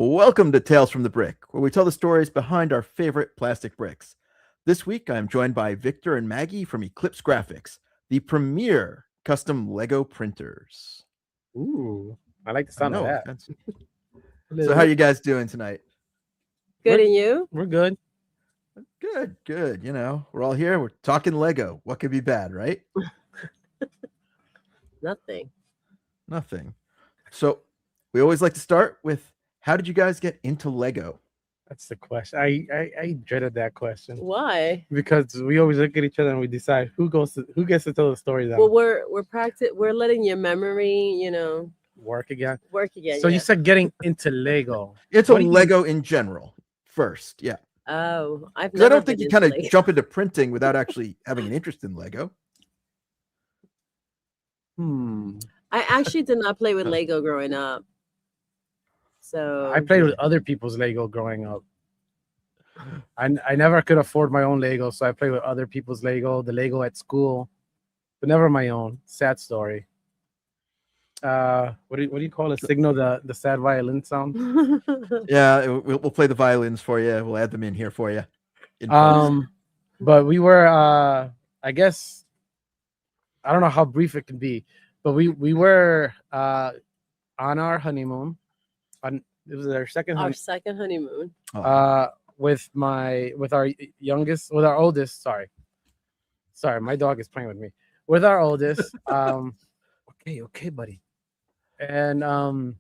Welcome to Tales from the Brick, where we tell the stories behind our favorite plastic bricks. This week, I am joined by Victor and Maggie from EclipseGrafx, the premier custom Lego printers. Ooh, I like the I sound of know. that. So, how you guys doing tonight? Good, and you? We're good. Good. You know, we're all here. We're talking Lego. What could be bad, right? Nothing. So, we always like to start with, how did you guys get into Lego? That's the question. I dreaded that question Why? because we always look at each other and we decide who gets to tell the story. Then Well, we're letting your memory, work again. work again. So yeah. you said getting into Lego. It's a What do you- Lego in general first, yeah. Oh, I've 'Cause never I don't think been you kind of into Lego. jump into printing without actually having an interest in Lego. I actually did not play with Lego growing up. So I played with other people's Lego growing up. I never could afford my own Lego, so I played with other people's Lego, the Lego at school, but never my own. Sad story. What do you call it? Signal the sad violin sound. Yeah, we'll play the violins for you. We'll add them in here for you. in post. But we were I guess I don't know how brief it can be, but we were on our honeymoon. It was our second Our honeymoon. second honeymoon. With our oldest. Sorry, my dog is playing with me. With our oldest. Okay, buddy. And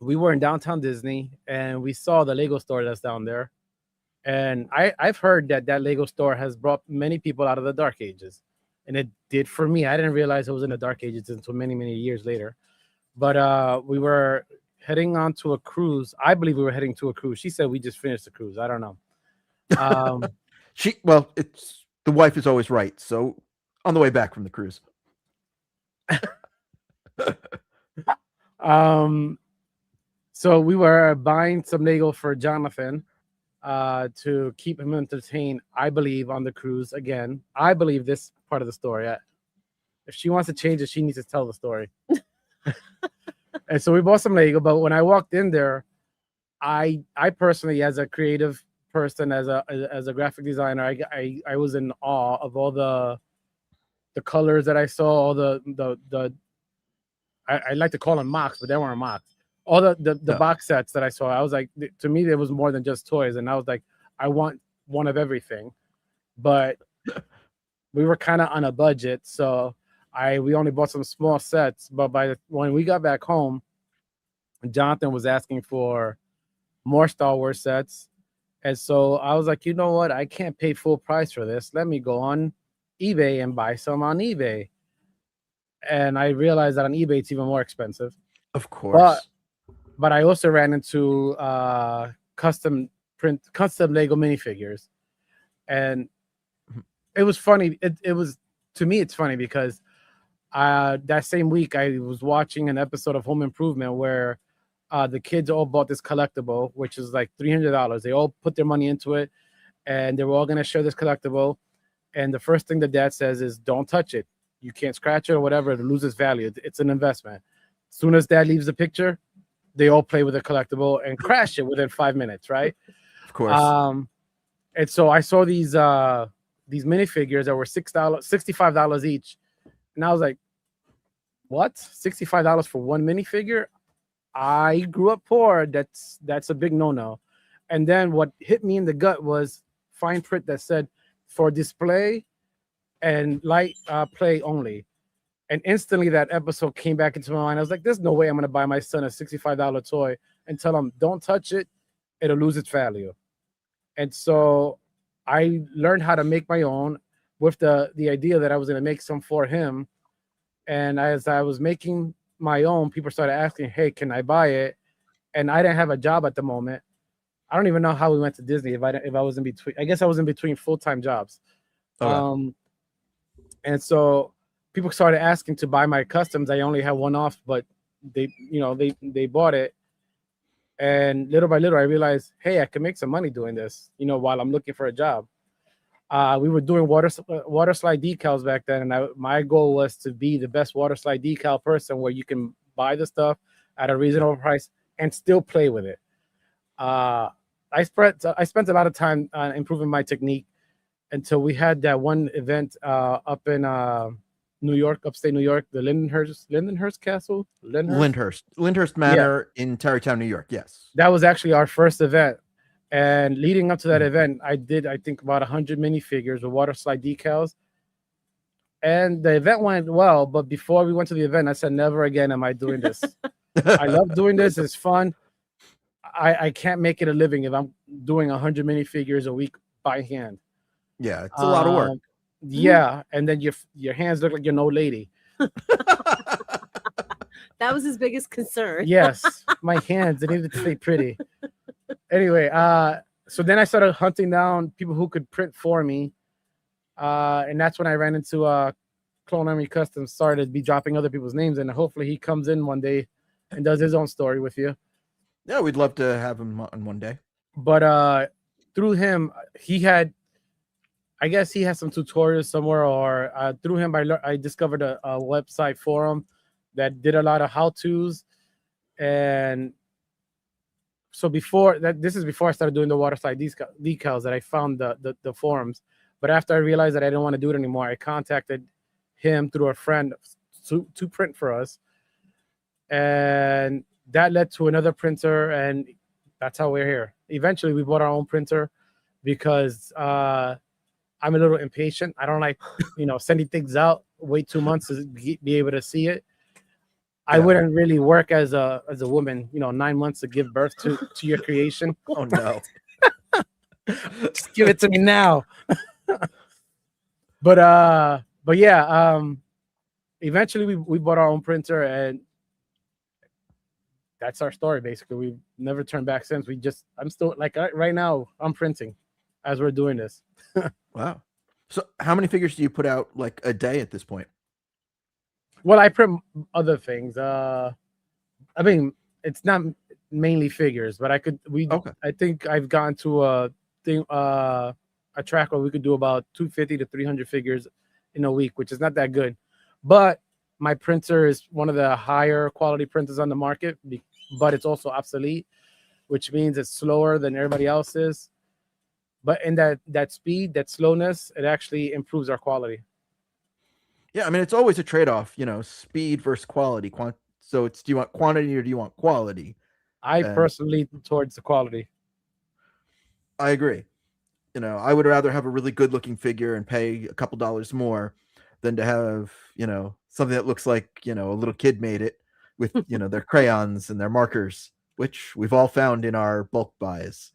we were in downtown Disney, and we saw the Lego store that's down there. And I've heard that Lego store has brought many people out of the dark ages, and it did for me. I didn't realize it was in the dark ages until many years later. But we were heading on to a cruise. I believe we were heading to a cruise. She said we just finished the cruise. I don't know. It's the wife is always right. So on the way back from the cruise. So we were buying some Lego for Jonathan to keep him entertained, I believe, on the cruise. Again, I believe this part of the story. If she wants to change it, she needs to tell the story. And so we bought some Lego, but when I walked in there, I personally, as a creative person, as a graphic designer, I was in awe of all the colors that I saw, all the I like to call them mocks, but they weren't mocks. All the box sets that I saw, I was like, to me, there was more than just toys, and I was like, I want one of everything. But we were kind of on a budget, so we only bought some small sets. But when we got back home, Jonathan was asking for more Star Wars sets, and so I was like, you know what? I can't pay full price for this. Let me go on eBay and buy some on eBay. And I realized that on eBay it's even more expensive. Of course. But I also ran into custom Lego minifigures, and it was funny. It was, to me, it's funny because that same week I was watching an episode of Home Improvement where the kids all bought this collectible, which is like $300. They all put their money into it, and they were all gonna share this collectible. And the first thing the dad says is, "Don't touch it. You can't scratch it or whatever. It loses value. It's an investment." As soon as dad leaves the picture, they all play with the collectible and crash it within 5 minutes, right? Of course. And so I saw these minifigures that were $65 each, and I was like, "What? $65 for one minifigure?" I grew up poor. That's a big no-no. And then what hit me in the gut was fine print that said, "For display and light play only." And instantly that episode came back into my mind. I was like, there's no way I'm going to buy my son a $65 toy and tell him, don't touch it. It'll lose its value. And so I learned how to make my own with the idea that I was going to make some for him. And as I was making my own, people started asking, hey, can I buy it? And I didn't have a job at the moment. I don't even know how we went to Disney if I was in between. I guess I was in between full-time jobs. Okay. And so people started asking to buy my customs. I only had one off, but they bought it. And little by little, I realized, hey, I can make some money doing this, while I'm looking for a job. We were doing water slide decals back then, and my goal was to be the best water slide decal person, where you can buy the stuff at a reasonable price and still play with it. I spent a lot of time improving my technique until we had that one event up in New York, upstate New York, the Lyndhurst Castle. Lyndhurst Manor in Tarrytown, New York. Yes. That was actually our first event. And leading up to that event, I think, about 100 minifigures with water slide decals. And the event went well, but before we went to the event, I said, never again am I doing this. I love doing this. It's fun. I can't make it a living if I'm doing 100 minifigures a week by hand. Yeah, it's a lot of work. Yeah, and then your hands look like you're no lady. That was his biggest concern. Yes, my hands, they needed to stay pretty. Anyway, so then I started hunting down people who could print for me. And that's when I ran into Clone Army Customs, started to be dropping other people's names, and hopefully he comes in one day and does his own story with you. Yeah, we'd love to have him on one day. But through him, I guess he has some tutorials somewhere, or through him, I discovered a website forum that did a lot of how-tos. And so this is before I started doing the waterslide decals, that I found the forums. But after I realized that I didn't want to do it anymore, I contacted him through a friend to print for us. And that led to another printer, and that's how we're here. Eventually, we bought our own printer because I'm a little impatient. I don't like, sending things out, wait 2 months to be able to see it. I wouldn't really work as a woman, 9 months to give birth to your creation. Oh no. Just give it to me now. But yeah, eventually we bought our own printer, and that's our story. Basically, we've never turned back since. I'm still, like, right now I'm printing as we're doing this. Wow. So how many figures do you put out, like, a day at this point? Well, I print other things. I mean, it's not mainly figures, but I think I've gone to a track where we could do about 250 to 300 figures in a week, which is not that good. But my printer is one of the higher quality printers on the market, but it's also obsolete, which means it's slower than everybody else's. But in that speed, that slowness, it actually improves our quality. Yeah, I mean, it's always a trade-off, speed versus quality. So do you want quantity or do you want quality? I personally towards the quality. I agree. I would rather have a really good-looking figure and pay a couple dollars more than to have, something that looks like, a little kid made it with, their crayons and their markers, which we've all found in our bulk buys.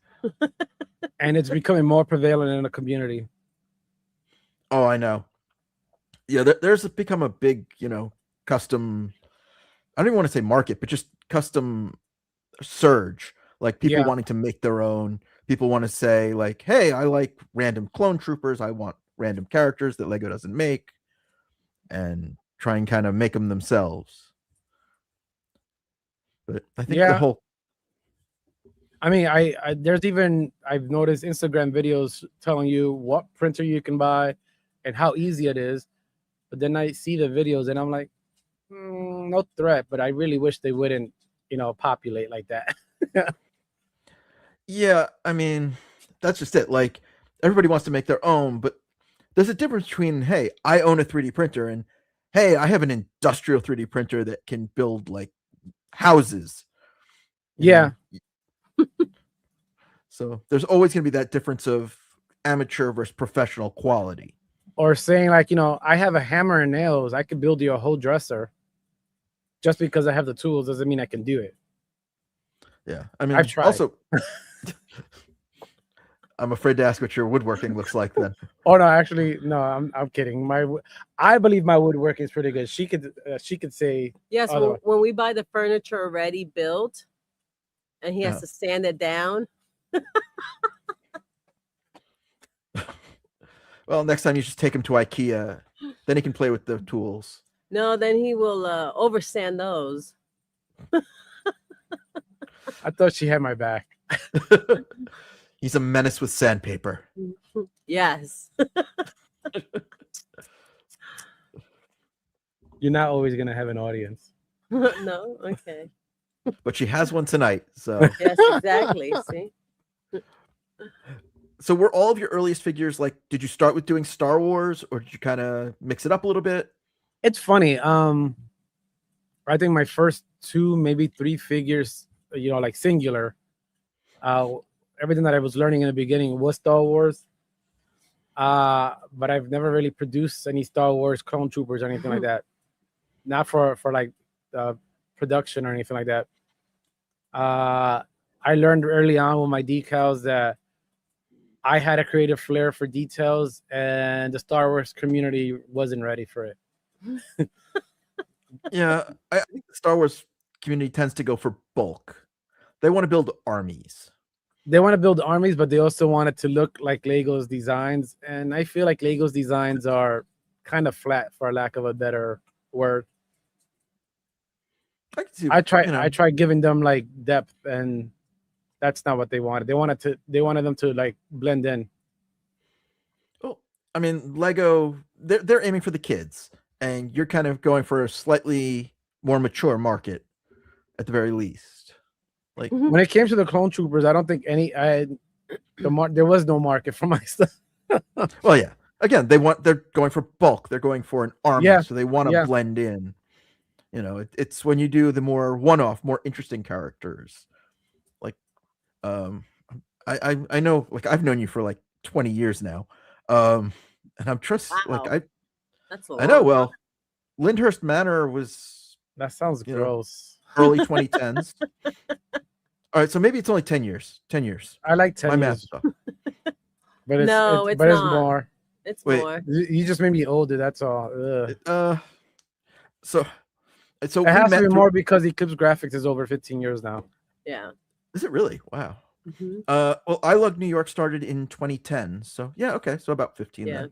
And it's becoming more prevalent in the community. Oh, I know. Yeah, there's become a big, custom, I don't even want to say market, but just custom surge. Like, people wanting to make their own. People want to say, like, hey, I like random clone troopers. I want random characters that Lego doesn't make, and try and kind of make them themselves. But I think the whole... I mean, I've noticed Instagram videos telling you what printer you can buy and how easy it is. But then I see the videos and I'm like, no threat, but I really wish they wouldn't, populate like that. Yeah, I mean, that's just it. Like, everybody wants to make their own, but there's a difference between, hey, I own a 3D printer, and hey, I have an industrial 3D printer that can build, like, houses. Yeah. So there's always going to be that difference of amateur versus professional quality. Or saying, like, I have a hammer and nails. I could build you a whole dresser. Just because I have the tools doesn't mean I can do it. Yeah. I mean, I've tried. Also, I'm afraid to ask what your woodworking looks like then. Oh, no, actually, no, I'm kidding. I believe my woodworking is pretty good. She could say. Yes, when we buy the furniture already built and he has to sand it down. Well, next time you just take him to IKEA, then he can play with the tools. No, then he will oversand those. I thought she had my back. He's a menace with sandpaper. Yes. You're not always going to have an audience. No? Okay. but she has one tonight. So, Yes, exactly. See? so were all of your earliest figures like? Did you start with doing Star Wars, or did you kind of mix it up a little bit? It's funny. I think my first 2, maybe 3 figures, like singular. Everything that I was learning in the beginning was Star Wars. But I've never really produced any Star Wars clone troopers or anything like that. Not for like production or anything like that. I learned early on with my decals that I had a creative flair for details, and the Star Wars community wasn't ready for it. Yeah, I think the Star Wars community tends to go for bulk. They want to build armies. They want to build armies, but they also want it to look like Lego's designs. And I feel like Lego's designs are kind of flat, for lack of a better word. I can see, I you know, tried giving them like depth, and that's not what they wanted. They wanted them to like blend in. well, I mean, Lego, they're aiming for the kids, and you're kind of going for a slightly more mature market, at the very least. Like, When it came to the clone troopers, I don't think there was no market for my stuff. well, yeah. Again, they're going for bulk. They're going for an army, Yeah, so they want to yeah. blend in. It's when you do the more one-off, more interesting characters. Like, I know, like I've known you for like 20 years now, and I'm Wow. like That's a I know. long Well, Lyndhurst Manor was That sounds gross. early 2010s. All right, so maybe it's only 10 years. 10 years. I like 10 My math years, is off. but it's No, it's but it's not. more. It's Wait. more. You just made me older. That's all. Ugh. So It we has to met be through- more because EclipseGrafx is over 15 years now. Yeah. Is it really? Wow. hmm Well, I Love New York started in 2010, so yeah, okay, so about 15. Yeah. Then.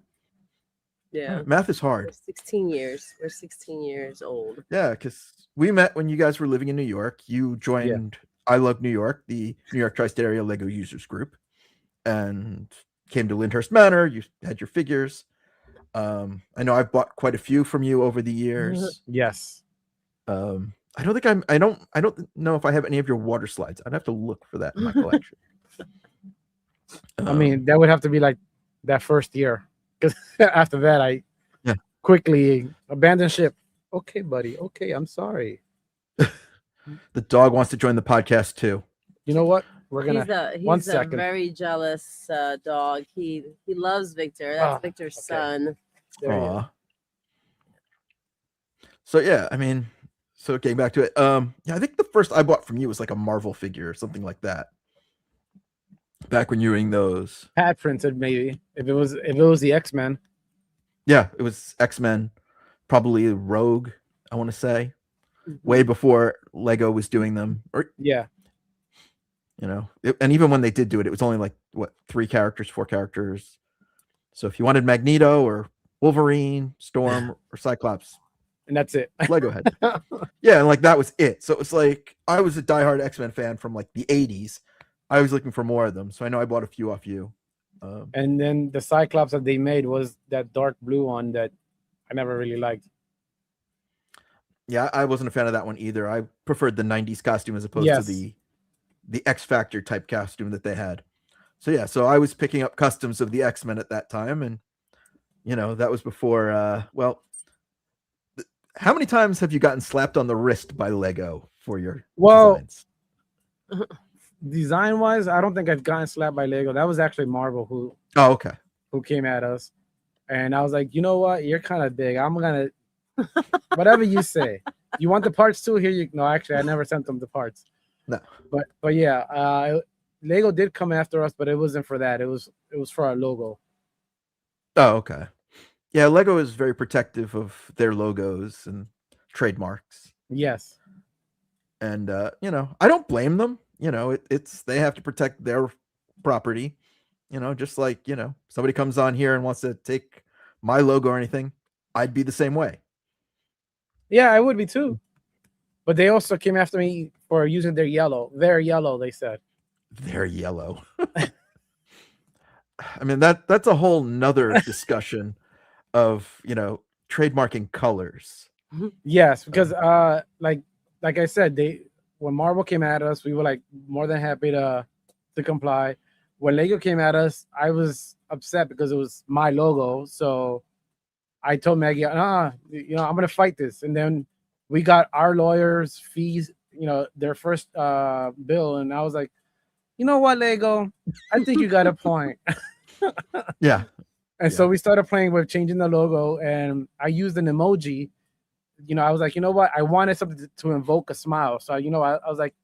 Yeah. Math is We're hard. 16 years. We're 16 years old. Yeah, because we met when you guys were living in New York. You joined I Love New York, the New York Tri-State Area Lego Users Group, and came to Lyndhurst Manor. You had your figures. I know I've bought quite a few from you over the years. Yes. I don't think I don't know if I have any of your water slides. I'd have to look for that in my collection. I mean, that would have to be like that first year, because after that, I quickly abandoned ship. Okay, buddy. Okay, I'm sorry. The dog wants to join the podcast too. You know what? We're gonna. He's one a second. very jealous dog. He loves Victor. That's Victor's son. There you go. Aw. So yeah, I mean, so getting back to it, yeah, I think the first I bought from you was like a Marvel figure or something like that. Back when you were doing those. Pat printed maybe if it was the X-Men. Yeah, it was X-Men, probably Rogue, I want to say. Way before Lego was doing them. Or Yeah. And even when they did do it, it was only like what, 4 characters. So if you wanted Magneto or Wolverine, Storm, or Cyclops, And that's it. Lego had it. Yeah, and like that was it. So it was like I was a diehard X-Men fan from like the 80s. I was looking for more of them, so I know I bought a few off you. And then the Cyclops that they made was that dark blue one that I never really liked. Yeah, I wasn't a fan of that one either. I preferred the 90s costume as opposed to the X Factor type costume that they had. So yeah, so I was picking up customs of the X-Men at that time, and that was before how many times have you gotten slapped on the wrist by Lego for your designs? Design wise, I don't think I've gotten slapped by Lego. That was actually Marvel who came at us, and I was like, you know what, you're kind of big. I'm gonna whatever you say. You want the parts too? Here you no. Actually, I never sent them the parts. No, but yeah, Lego did come after us, but it wasn't for that. It was for our logo. Oh, okay. Yeah, Lego is very protective of their logos and trademarks. Yes. And I don't blame them. It's they have to protect their property. Just like, somebody comes on here and wants to take my logo or anything, I'd be the same way. Yeah, I would be too. But they also came after me for using their yellow. Their yellow, they said. Their yellow. I mean, that's a whole nother discussion of, trademarking colors. Yes, because like I said, when Marvel came at us, we were like more than happy to comply. When Lego came at us, I was upset because it was my logo. So I told Maggie, I'm gonna fight this. And then we got our lawyers' fees, their first bill, and I was like, you know what, Lego? I think you got a point. Yeah. And so we started playing with changing the logo, and I used an emoji. I was like, you know what? I wanted something to invoke a smile. So, I was like,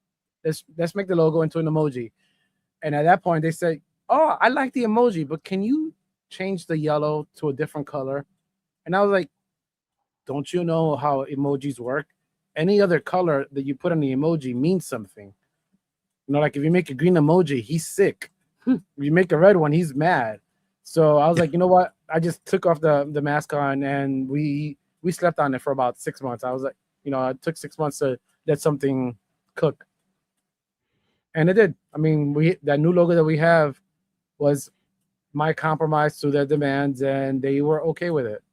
let's make the logo into an emoji. And at that point, they said, oh, I like the emoji, but can you change the yellow to a different color? And I was like, don't you know how emojis work? Any other color that you put on the emoji means something. Like if you make a green emoji, he's sick. If you make a red one, he's mad. So I was like, you know what? I just took off the mask on, and we slept on it for about 6 months. I was like, it took 6 months to let something cook. And it did. I mean, that new logo that we have was my compromise to their demands, and they were okay with it.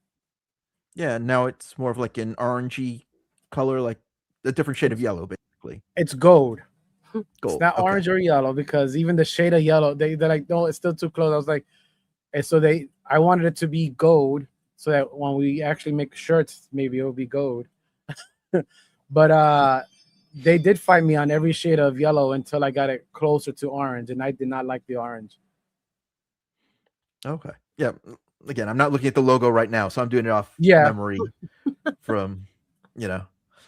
Yeah, now it's more of like an orangey color, like a different shade of yellow, basically. It's gold. Gold. It's not orange or yellow, because even the shade of yellow, they're like, no, it's still too close. I was like, and so I wanted it to be gold, so that when we actually make shirts, maybe it'll be gold. But they did fight me on every shade of yellow until I got it closer to orange, and I did not like the orange. Okay. Yeah. Again, I'm not looking at the logo right now, so I'm doing it off memory from, the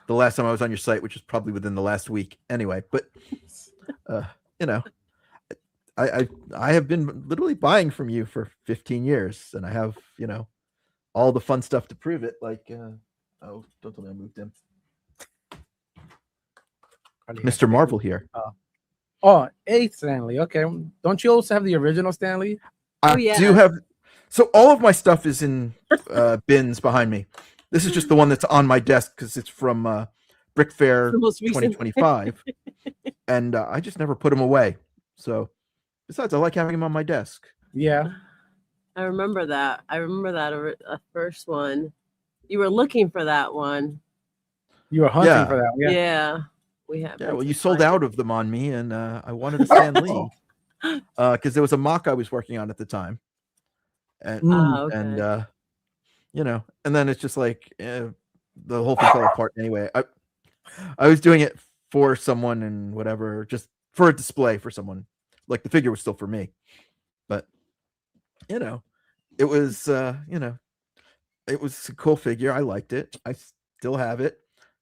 last time I was on your site, which was probably within the last week anyway. But, I have been literally buying from you for 15 years, and I have, all the fun stuff to prove it. Like, don't tell me I moved him. Mr. Marvel here. Oh, hey, Stanley. Okay. Don't you also have the original Stanley? I do have. So all of my stuff is in bins behind me. This is just the one that's on my desk because it's from Brick Fair 2025. And I just never put them away. So besides, I like having them on my desk. Yeah. I remember that. First one. You were looking for that one. You were hunting for that one. Yeah. We have. Yeah, well, you sold out of them on me, and I wanted a Stan Lee because there was a mock I was working on at the time. And, and then it's just like the whole thing fell apart anyway. I was doing it for someone and whatever, just for a display for someone. Like the figure was still for me, but it was it was a cool figure. I liked it. I still have it.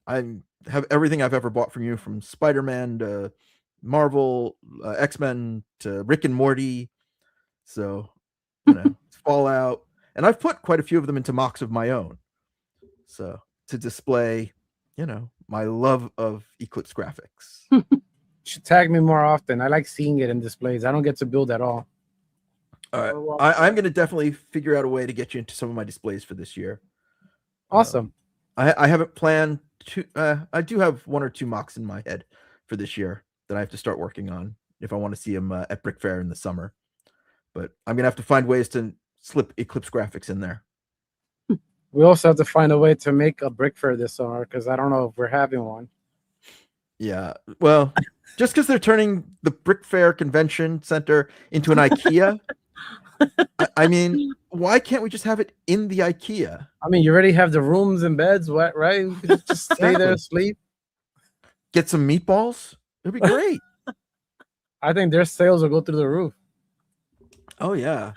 I have everything I've ever bought from you, from Spider-Man to Marvel, X-Men to Rick and Morty. So, Fallout. And I've put quite a few of them into mocks of my own. So, to display, my love of EclipseGrafx. You should tag me more often. I like seeing it in displays. I don't get to build at all. All right. I'm going to definitely figure out a way to get you into some of my displays for this year. Awesome. I haven't planned to. I do have 1 or 2 mocks in my head for this year that I have to start working on if I want to see them at Brick Fair in the summer. But I'm gonna have to find ways to slip EclipseGrafx in there. We also have to find a way to make a Brick Fair this summer, because I don't know if we're having one. Yeah, well, just because they're turning the Brick Fair Convention Center into an IKEA. I mean, why can't we just have it in the IKEA? I mean, you already have the rooms and beds, right? We could just stay there, sleep. Get some meatballs. It'd be great. I think their sales will go through the roof. Oh, yeah.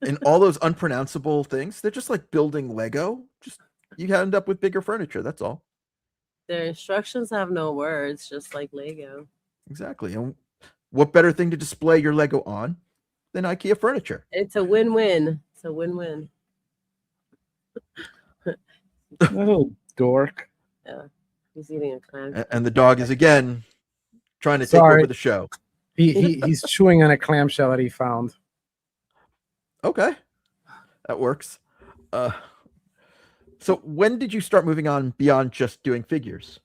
And all those unpronounceable things, they're just like building Lego. Just you end up with bigger furniture. That's all. Their instructions have no words, just like Lego. Exactly. And what better thing to display your Lego on than IKEA furniture? It's a win-win. It's a win-win. Little dork. Yeah. He's eating a clam. And the dog is again trying to take over the show. He's chewing on a clamshell that he found. Okay, that works. So when did you start moving on beyond just doing figures?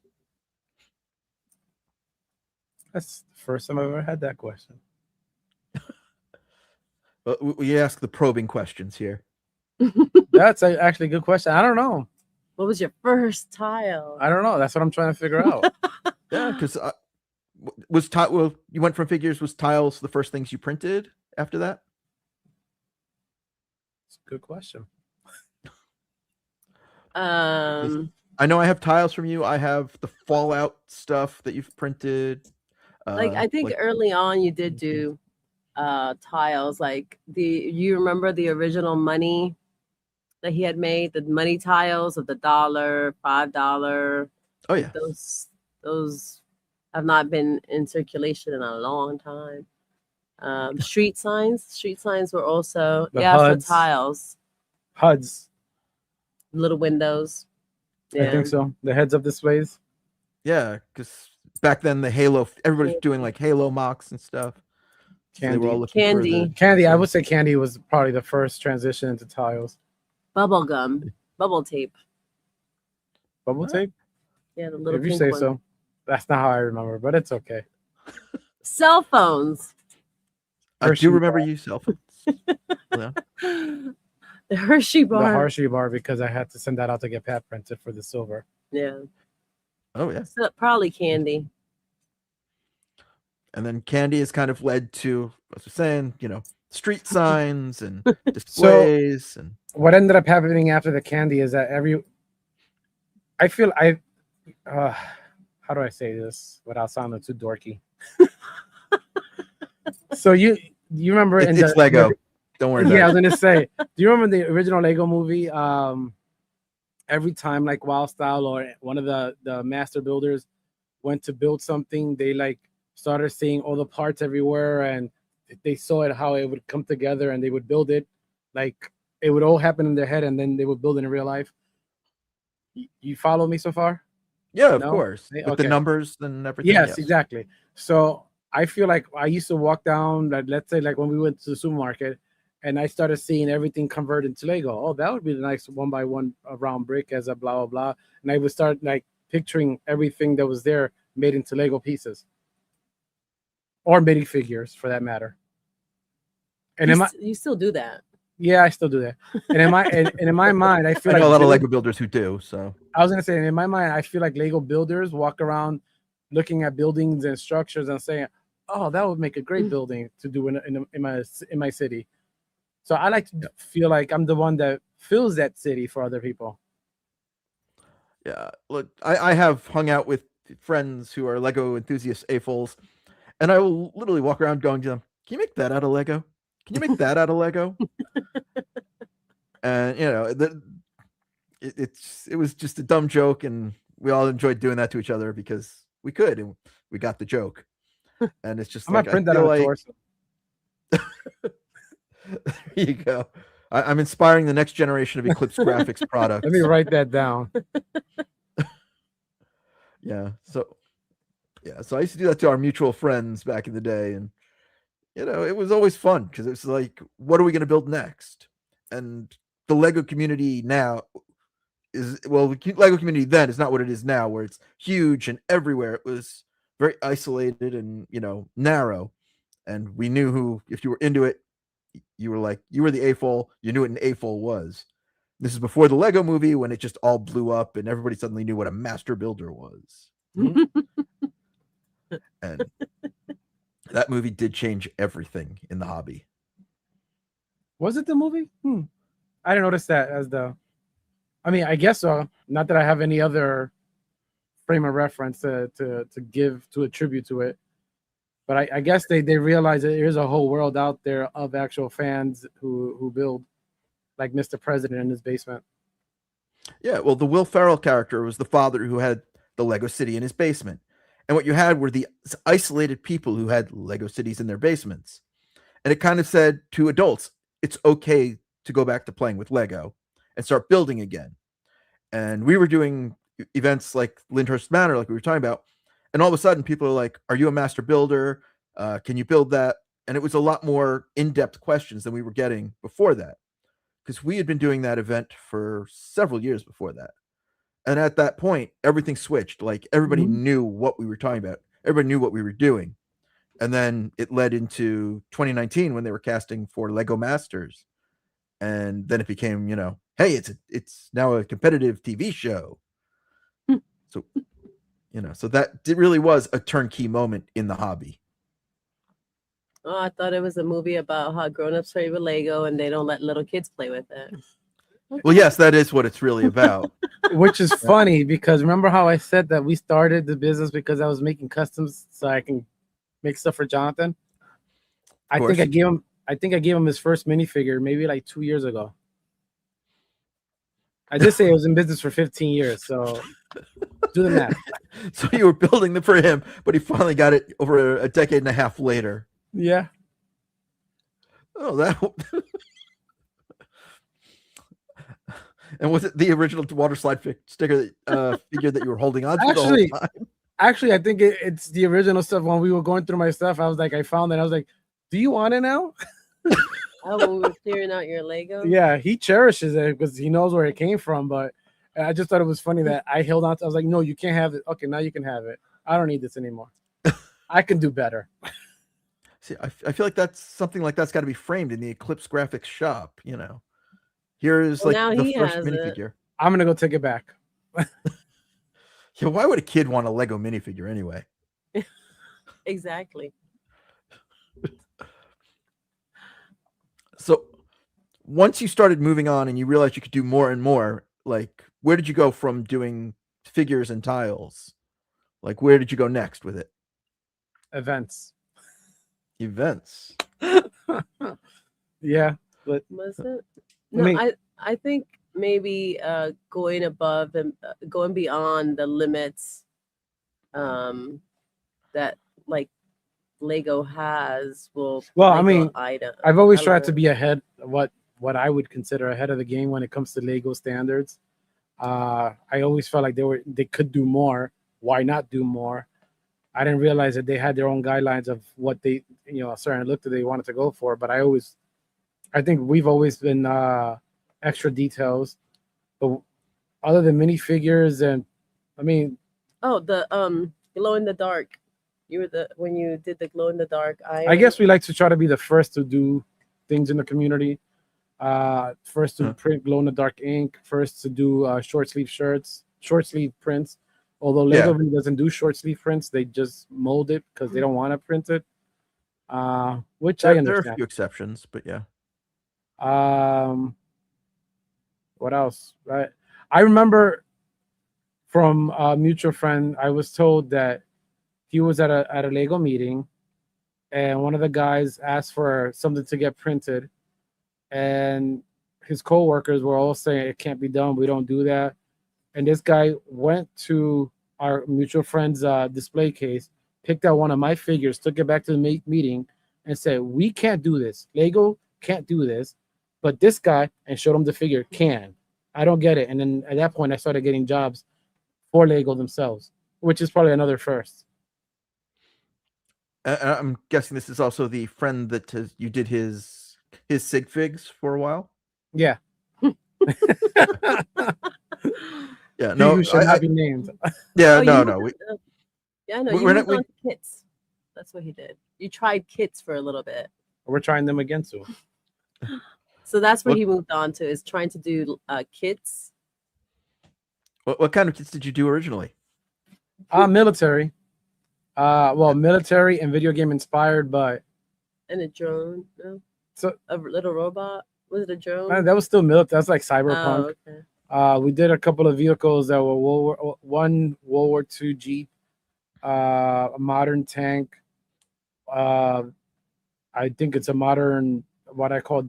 That's the first time I've ever had that question. But we ask the probing questions here. That's actually a good question. I don't know. What was your first tile? I don't know. That's what I'm trying to figure out. Yeah, because Well, you went from figures. Was tiles the first things you printed after that? It's a good question. I know I have tiles from you. I have the Fallout stuff that you've printed. I think early on you did do tiles. Like you remember the original money that he had made, the money tiles of the $1, $5. Oh yeah, those have not been in circulation in a long time. Street signs were also The for HUDs. tiles, HUDs. little windows. I think so. The heads up displays. Yeah, because back then the Halo, everybody's doing like Halo mocks and stuff. So they were all looking for the Candy. I would say Candy was probably the first transition into tiles. Bubble gum, bubble tape. Bubble tape? Yeah, the little. If you say so. That's not how I remember, but it's okay. Cell phones. I do remember you cell phones. Yeah. The Hershey bar. The Hershey bar, because I had to send that out to get pat printed for the silver. Yeah. Oh yeah. So, probably Candy. And then Candy has kind of led to, as we're saying, street signs and displays. And what ended up happening after the Candy is that how do I say this without sounding too dorky? So you remember it's Lego. Don't worry about it. I was gonna say, do you remember the original Lego movie? Every time like Wild Style or one of the master builders went to build something, they like started seeing all the parts everywhere, and they saw it how it would come together, and they would build it. Like it would all happen in their head, and then they would build it in real life. You follow me so far? Yeah, of course. With the numbers and everything. Yes, exactly. So I feel like I used to walk down, like, let's say, like when we went to the supermarket, and I started seeing everything converted into Lego. Oh, that would be the nice 1x1 round brick as a blah, blah, blah. And I would start like picturing everything that was there made into Lego pieces. Or minifigures, for that matter. And you still do that? Yeah, I still do that. And in my mind, I feel I know a lot of Lego builders who do. So I was gonna say, in my mind, I feel like Lego builders walk around looking at buildings and structures and saying, "Oh, that would make a great building to do in my city." So I like to feel like I'm the one that fills that city for other people. Yeah, look, I have hung out with friends who are Lego enthusiasts, AFOLs, and I will literally walk around going to them, "Can you make that out of Lego? Can you make that out of Lego?" And it was just a dumb joke, and we all enjoyed doing that to each other because we could, and we got the joke. And it's just I'm gonna print that on a torso. There you go. I'm inspiring the next generation of EclipseGrafx products. Let me write that down. So I used to do that to our mutual friends back in the day, and it was always fun because it was like, what are we going to build next? And the Lego community now the Lego community then is not what it is now, where it's huge and everywhere. It was very isolated and narrow, and we knew who, if you were into it, you were the AFOL. You knew what an AFOL was. This is before the Lego movie, when it just all blew up and everybody suddenly knew what a master builder was. And that movie did change everything in the hobby. Was it the movie? I didn't notice that I guess so. Not that I have any other frame of reference to attribute to it. But I guess they realize that there's a whole world out there of actual fans who build, like Mr. President in his basement. Yeah, well, the Will Ferrell character was the father who had the Lego city in his basement. And what you had were the isolated people who had Lego cities in their basements. And it kind of said to adults, it's okay to go back to playing with Lego and start building again. And we were doing events like Lyndhurst Manor, like we were talking about. And all of a sudden, people are like, are you a master builder? Can you build that? And it was a lot more in-depth questions than we were getting before that, because we had been doing that event for several years before that. And at that point, everything switched. Like everybody knew what we were talking about. Everybody knew what we were doing. And then it led into 2019 when they were casting for Lego Masters. And then it became, hey, it's now a competitive TV show. So So it really was a turnkey moment in the hobby. Oh, I thought it was a movie about how grown-ups play with Lego and they don't let little kids play with it. Well, yes, that is what it's really about. Which is funny because remember how I said that we started the business because I was making customs so I can make stuff for Jonathan? I think I gave him his first minifigure maybe like 2 years ago. I did say I was in business for 15 years, so do the math. So you were building them for him, but he finally got it over a decade and a half later. Yeah. Oh, that. And was it the original water slide sticker figure that you were holding on to the whole time? Actually, I think it's the original stuff. When we were going through my stuff, I was like, I found it. I was like, do you want it now? Oh, when we were clearing out your Lego? Yeah, he cherishes it because he knows where it came from. But I just thought it was funny that I held on to. I was like, no, you can't have it. Okay, now you can have it. I don't need this anymore. I can do better. See, I feel like that's something like that's got to be framed in the EclipseGrafx shop. Here's like the first minifigure. I'm gonna go take it back. Yeah, why would a kid want a Lego minifigure anyway? Exactly. So once you started moving on and you realized you could do more and more, like where did you go from doing figures and tiles? Like where did you go next with it? Events. Yeah, but was it? No, I think maybe going above and going beyond the limits that like Lego has will. Well, I mean, I've always tried to be ahead of what I would consider ahead of the game when it comes to Lego standards. I always felt like they could do more. Why not do more? I didn't realize that they had their own guidelines of what they, a certain look that they wanted to go for. But I think we've always been extra details. But other than minifigures and, I mean. Oh, the glow in the dark. When you did the glow in the dark. I guess we like to try to be the first to do things in the community. First to print glow in the dark ink. First to do short sleeve shirts, short sleeve prints. Although Lego really doesn't do short sleeve prints, they just mold it because they don't want to print it. Which I understand. There are a few exceptions, but yeah. What else? Right. I remember from a mutual friend, I was told that he was at a Lego meeting, and one of the guys asked for something to get printed, and his co-workers were all saying it can't be done. We don't do that. And this guy went to our mutual friend's display case, picked out one of my figures, took it back to the meeting, and said, "We can't do this. Lego can't do this, but this guy," and showed him the figure, "can." I don't get it. And then at that point, I started getting jobs for Lego themselves, which is probably another first. I'm guessing this is also the friend that you did his sig figs for a while. Yeah. Yeah, no, you should not be named. Yeah, oh, no. Yeah, no, you moved on to kits. That's what he did. You tried kits for a little bit. We're trying them again soon. So that's where he moved on to, is trying to do kits. What kind of kits did you do originally? Military. Military and video game inspired, but. And a drone, no? So a little robot. Was it a drone? That was still military. That's like cyberpunk. Oh, okay. We did a couple of vehicles that were World War II Jeep, a modern tank. I think it's a modern, what I call,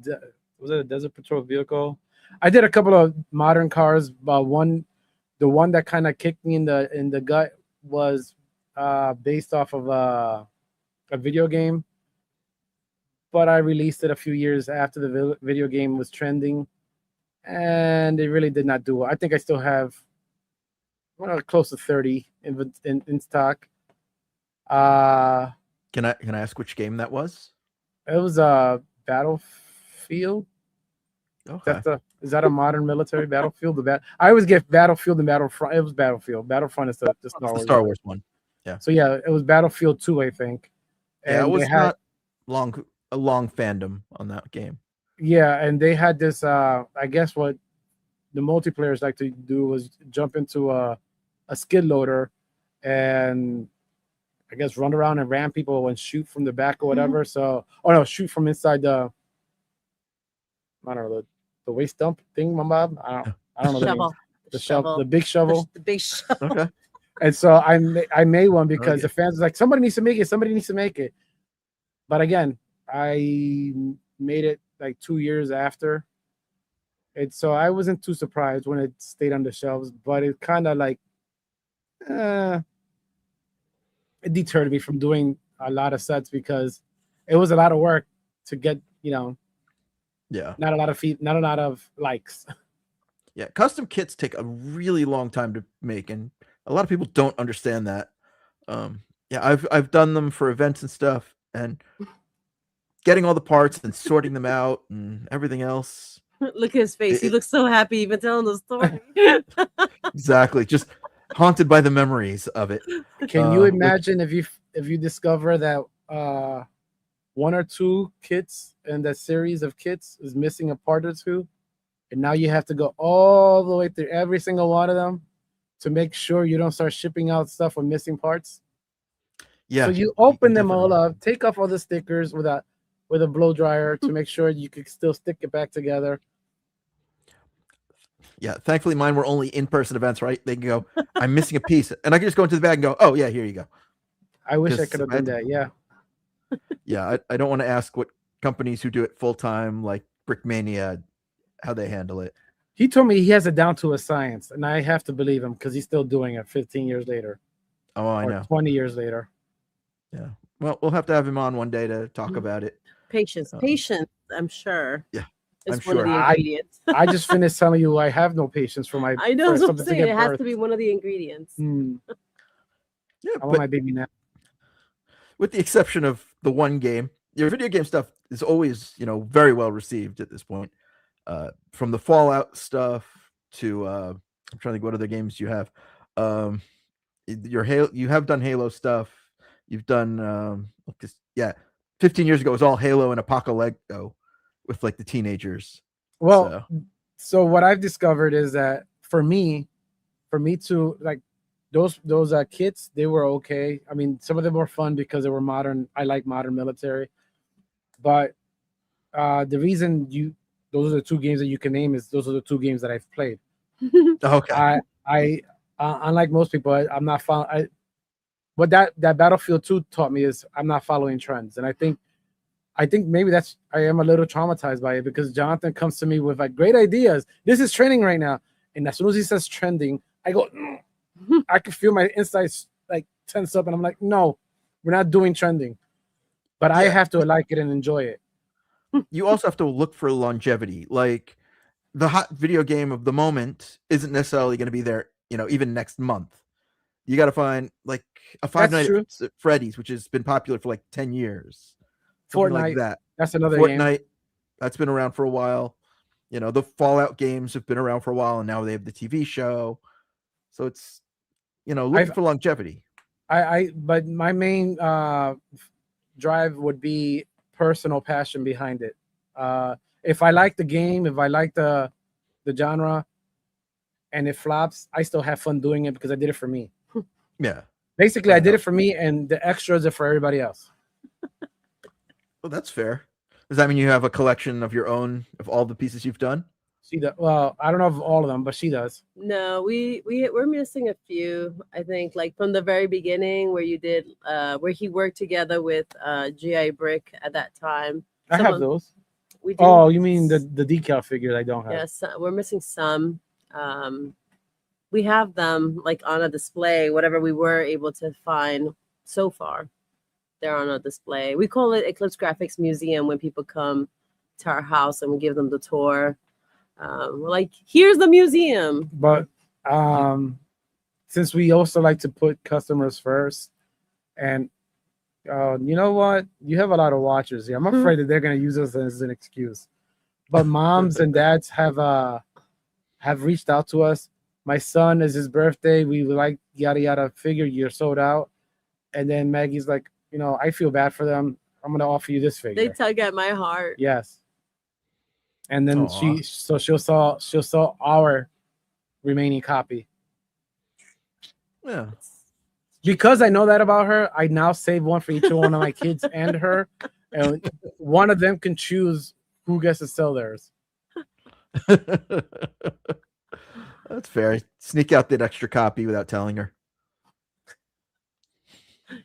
was it a Desert Patrol vehicle? I did a couple of modern cars. The one that kind of kicked me in the gut was based off of a video game, but I released it a few years after the video game was trending, and it really did not do well. I think I still have close to 30 in stock. Can I ask which game that was? It was a Battlefield. Okay. Is that a modern military Battlefield? I always get Battlefield and Battlefront. It was Battlefield. Battlefront is the Star Wars one. Yeah. So yeah, it was Battlefield 2, I think. And it was not a long fandom on that game. Yeah, and they had this. I guess what the multiplayers like to do was jump into a skid loader and I guess run around and ram people and shoot from the back or whatever. So, no, shoot from inside the, I don't know, the waste dump thing, my mom. I don't know the name. Shovel. The shovel, the big shovel. The big shovel. Okay. And so I made one because yeah. the fans was like, somebody needs to make it. Somebody needs to make it. But again, I made it like 2 years after. And so I wasn't too surprised when it stayed on the shelves, but it kind of like, it deterred me from doing a lot of sets because it was a lot of work to get, Yeah. not a lot of likes. Yeah. Custom kits take a really long time to make, and a lot of people don't understand that. Yeah, I've done them for events and stuff, and getting all the parts and sorting them out and everything else. Look at his face. He looks so happy even telling the story. Exactly. Just haunted by the memories of it. Can you imagine if you discover that one or two kits in that series of kits is missing a part or two, and now you have to go all the way through every single one of them to make sure you don't start shipping out stuff with missing parts? Yeah. So you open them all up, take off all the stickers with a blow dryer to make sure you could still stick it back together. Yeah, thankfully mine were only in-person events, right? They can go, I'm missing a piece, and I can just go into the bag and go, oh yeah, here you go. I wish I could have done that. Yeah. Yeah, I don't want to ask what companies who do it full-time, like Brickmania, how they handle it. He told me he has it down to a science, and I have to believe him because he's still doing it 15 years later. Oh, I know. 20 years later. Yeah. Well, we'll have to have him on one day to talk about it. Patience, I'm sure. Yeah. It's I'm one sure. of the ingredients. I just finished telling you I have no patience for my. I know what I'm something to saying. get It has birthed. to be one of the ingredients. Yeah, I want my baby now. With the exception of the one game, your video game stuff is always, very well received at this point. From the Fallout stuff to I'm trying to think what other games you have. You have done Halo stuff. You've done 15 years ago it was all Halo and Apocalypto with like the teenagers. Well, so what I've discovered is that for me to like those kits, they were okay. I mean, some of them were fun because they were modern. I like modern military, but the reason those are the two games that you can name is those are the two games that I've played. Okay. I unlike most people, I'm not following. What that Battlefield 2 taught me is I'm not following trends, and I think maybe I am a little traumatized by it because Jonathan comes to me with like great ideas. This is trending right now, and as soon as he says trending, I go, I can feel my insides like tense up, and I'm like, no, we're not doing trending. But I have to like it and enjoy it. You also have to look for longevity. Like the hot video game of the moment isn't necessarily going to be there, even next month. You got to find like a Five Nights at Freddy's, which has been popular for like 10 years. Fortnite, like that. That's another Fortnite, game. That's been around for a while. The Fallout games have been around for a while, and now they have the TV show. So it's, looking for longevity. But my main drive would be personal passion behind it. If I like the game, if I like the genre, and it flops, I still have fun doing it because I did it for me. Yeah. Basically, I did it for me, and the extras are for everybody else. Well, that's fair. Does that mean you have a collection of your own of all the pieces you've done? She does. Well, I don't know of all of them, but she does. No, we're missing a few. I think like from the very beginning where you did where he worked together with GI Brick at that time. I have those. We do. Oh, you mean the decal figures I don't have? Yes, we're missing some. We have them like on a display, whatever we were able to find so far. They're on a display. We call it EclipseGrafx Museum when people come to our house and we give them the tour. We're like, here's the museum. But since we also like to put customers first, and you know what? You have a lot of watchers here. I'm afraid that they're going to use us as an excuse. But moms and dads have reached out to us. My son, is his birthday. We would like yada yada. Figure you're sold out. And then Maggie's like, I feel bad for them. I'm going to offer you this figure. They tug at my heart. Yes. And then she'll sell our remaining copy. Yeah. because I know that about her, I now save one for each one of my kids and her, and one of them can choose who gets to sell theirs. That's fair. Sneak out that extra copy without telling her.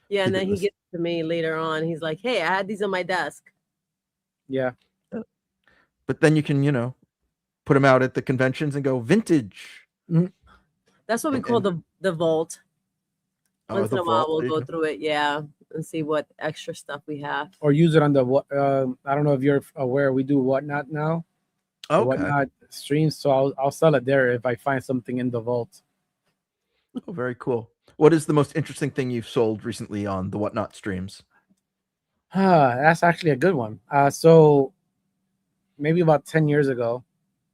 Yeah, and then he Ridiculous. gets to me later on. He's like, "Hey, I had these on my desk." Yeah. But then you can, put them out at the conventions and go vintage. That's what we And- call the vault. Once the in a while, vault, we'll there you go go. through it, yeah, and see what extra stuff we have. Or use it on the I don't know if you're aware, we do Whatnot now. Okay. Whatnot streams, so I'll sell it there if I find something in the vault. Oh, very cool. What is the most interesting thing you've sold recently on the Whatnot streams? That's actually a good one. So maybe about 10 years ago,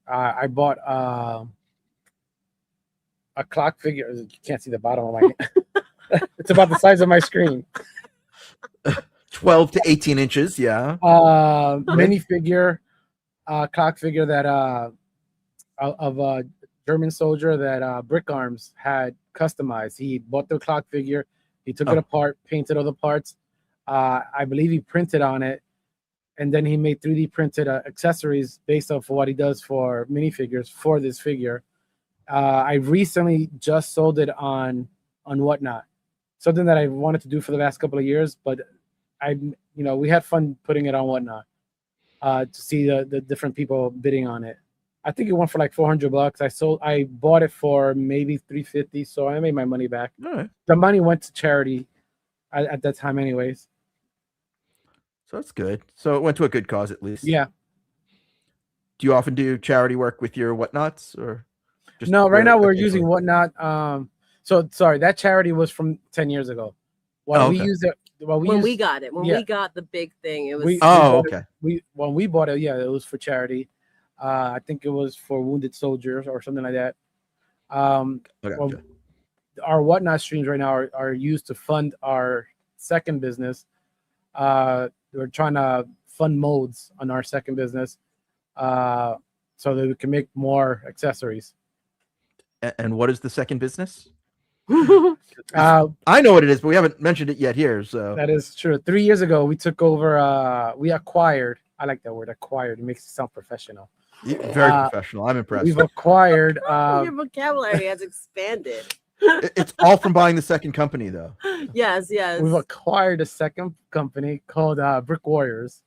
I bought a clock figure. You can't see the bottom of my it's about the size of my screen. 12 to 18 inches, yeah. Minifigure, clock figure that of a German soldier that Brick Arms had customized. He bought the clock figure, he took it apart, painted all the parts. I believe he printed on it, and then he made 3D printed accessories based off of what he does for minifigures for this figure. I recently just sold it on Whatnot, something that I wanted to do for the last couple of years, but we had fun putting it on Whatnot to see the different people bidding on it. I think it went for like $400. I bought it for maybe $350, so I made my money back. All right. The money went to charity at that time, anyways. So that's good. So it went to a good cause at least. Yeah. Do you often do charity work with your Whatnots, or just No? Right now we're occasionally? using Whatnot. So sorry, that charity was from 10 years ago. When we used it, when we got it, when yeah. we got the big thing, it was. Okay. When we bought it, yeah, it was for charity. I think it was for wounded soldiers or something like that. Well, our Whatnot streams right now are used to fund our second business. We're trying to fund molds on our second business, so that we can make more accessories. And what is the second business? I know what it is, but we haven't mentioned it yet here. So that is true. 3 years ago, we took over. We acquired. I like that word, acquired. It makes it sound professional. Very professional. I'm impressed. We've acquired. Your vocabulary has expanded. It's all from buying the second company, though. Yes. We've acquired a second company called Brick Warriors,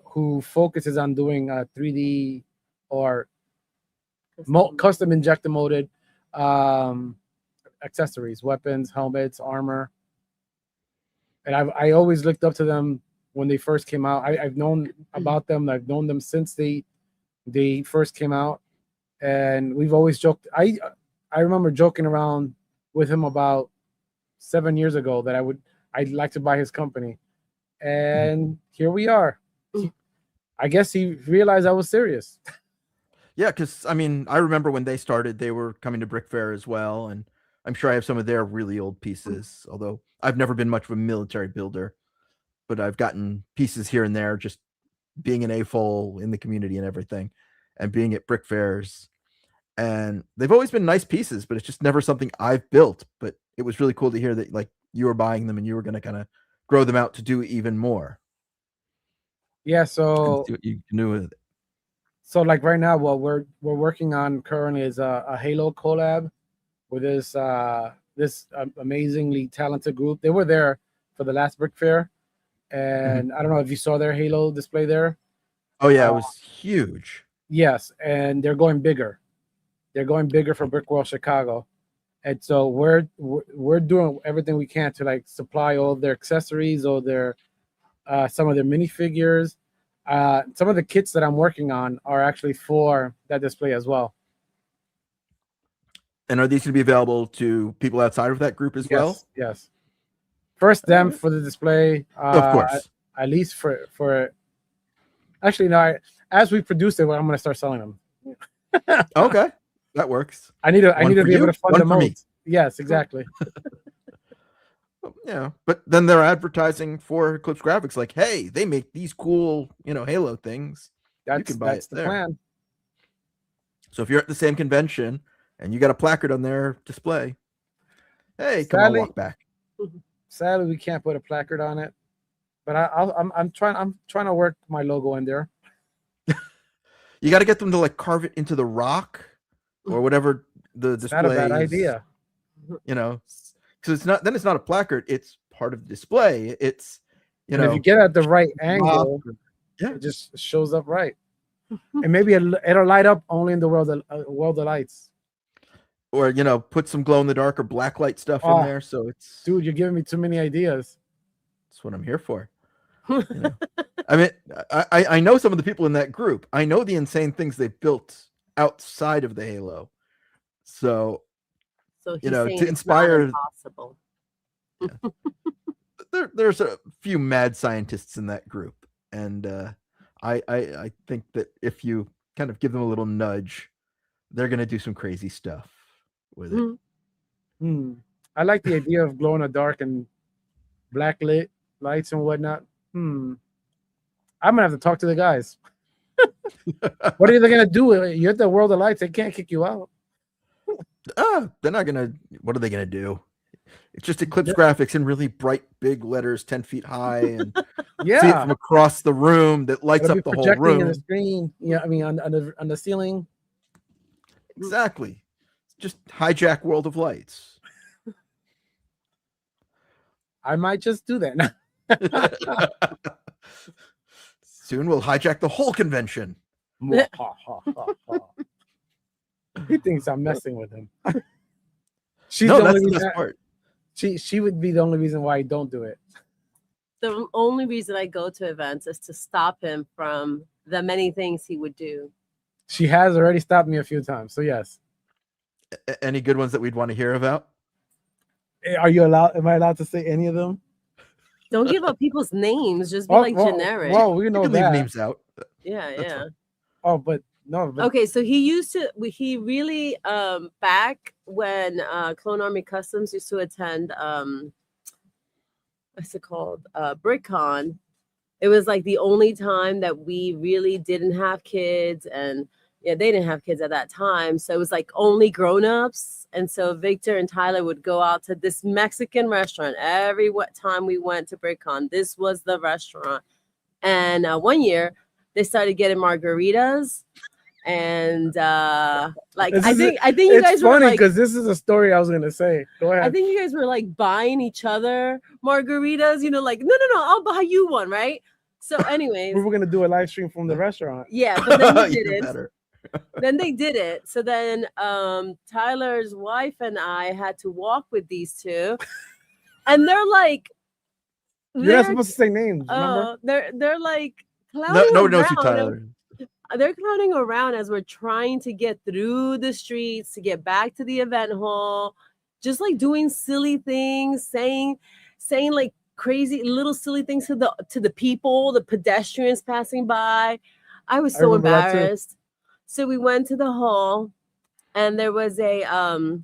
who focuses on doing 3D or custom injector molded accessories, weapons, helmets, armor. And I always looked up to them when they first came out. I've known about them. I've known them since they first came out, and we've always joked. I remember joking around with him about 7 years ago that I'd like to buy his company, and here we are. I guess he realized I was serious. Yeah, because I remember when they started, they were coming to Brick Fair as well, and I'm sure I have some of their really old pieces. Although I've never been much of a military builder, but I've gotten pieces here and there, just being an AFOL in the community and everything, and being at Brick Fairs. And they've always been nice pieces, but it's just never something I've built. But it was really cool to hear that like you were buying them and you were going to kind of grow them out to do even more. Yeah. So see what you can do with it. So like right now, what we're working on currently is a Halo collab with this amazingly talented group. They were there for the last Brick Fair, and I don't know if you saw their Halo display there. Oh yeah, it was huge. Yes, and they're going bigger. They're going bigger for Brick World Chicago, and so we're doing everything we can to like supply all of their accessories, or their some of their minifigures. Some of the kits that I'm working on are actually for that display as well. And are these going to be available to people outside of that group as well? Yes. First them for the display. Of course. At least for. Actually, no. As we produce it, I'm going to start selling them. Okay, that works. I need to be able to fund the molds. Yes, exactly. Yeah, but then they're advertising for EclipseGrafx, like, hey, they make these cool, Halo things. You can buy it the there. Plan. So if you're at the same convention and you got a placard on their display, hey, come on, walk back. Sadly, we can't put a placard on it, but I'm trying to work my logo in there. You got to get them to like carve it into the rock or whatever the It's display not a bad is, idea. you know, because it's not a placard, it's part of the display. It's, you And know, if you get at the right angle, yeah, it just shows up right. And maybe it'll light up only in the world of lights. or, you know, put some glow in the dark or black light stuff in there. So it's, Dude, you're giving me too many ideas. that's what I'm here for. You know? I mean, I know some of the people in that group. I know the insane things they've built outside of the Halo. So So you know, saying to it's inspire, not impossible. there's a few mad scientists in that group, and I think that if you kind of give them a little nudge, they're gonna do some crazy stuff with it. I like the idea of glow in the dark and black lit lights and whatnot. I'm gonna have to talk to the guys. What are they gonna do? You're at the world of lights. They can't kick you out. They're not gonna. What are they gonna do? It's just EclipseGrafx in really bright, big letters, 10 feet high, and see it from across the room that lights It'll up the whole projecting room. in the screen. Yeah, I mean on the ceiling. Exactly. Just hijack World of Lights. I might just do that. Soon we'll hijack the whole convention. He thinks I'm messing with him. No, that's the best part. She would be the only reason why I don't do it. The only reason I go to events is to stop him from the many things he would do. She has already stopped me a few times, so yes. Any good ones that we'd want to hear about? Are you allowed? Am I allowed to say any of them? Don't give up people's names. Just be generic. Well, we know you can that. leave names out. Yeah, yeah. Fine. Oh, but no. But... Okay, so he really back when Clone Army Customs used to attend what's it called? BrickCon. It was like the only time that we really didn't have kids, and yeah, they didn't have kids at that time. So it was like only grown-ups. And so Victor and Tyler would go out to this Mexican restaurant every time we went to BrickCon. This was the restaurant. And one year they started getting margaritas. And like I think you guys were like, because this is a story I was gonna say. Go ahead. I think you guys were like buying each other margaritas, you know, like no, I'll buy you one, right? So anyways, we were gonna do a live stream from the restaurant. Yeah, but then we did it. Then they did it. So then Tyler's wife and I had to walk with these two. And they're like, you're not supposed to say names, remember? They're like clowning no, around. Tyler. They're clowning around as we're trying to get through the streets to get back to the event hall, just like doing silly things, saying like crazy little silly things to the people, the pedestrians passing by. I was so embarrassed. So we went to the hall, and there was a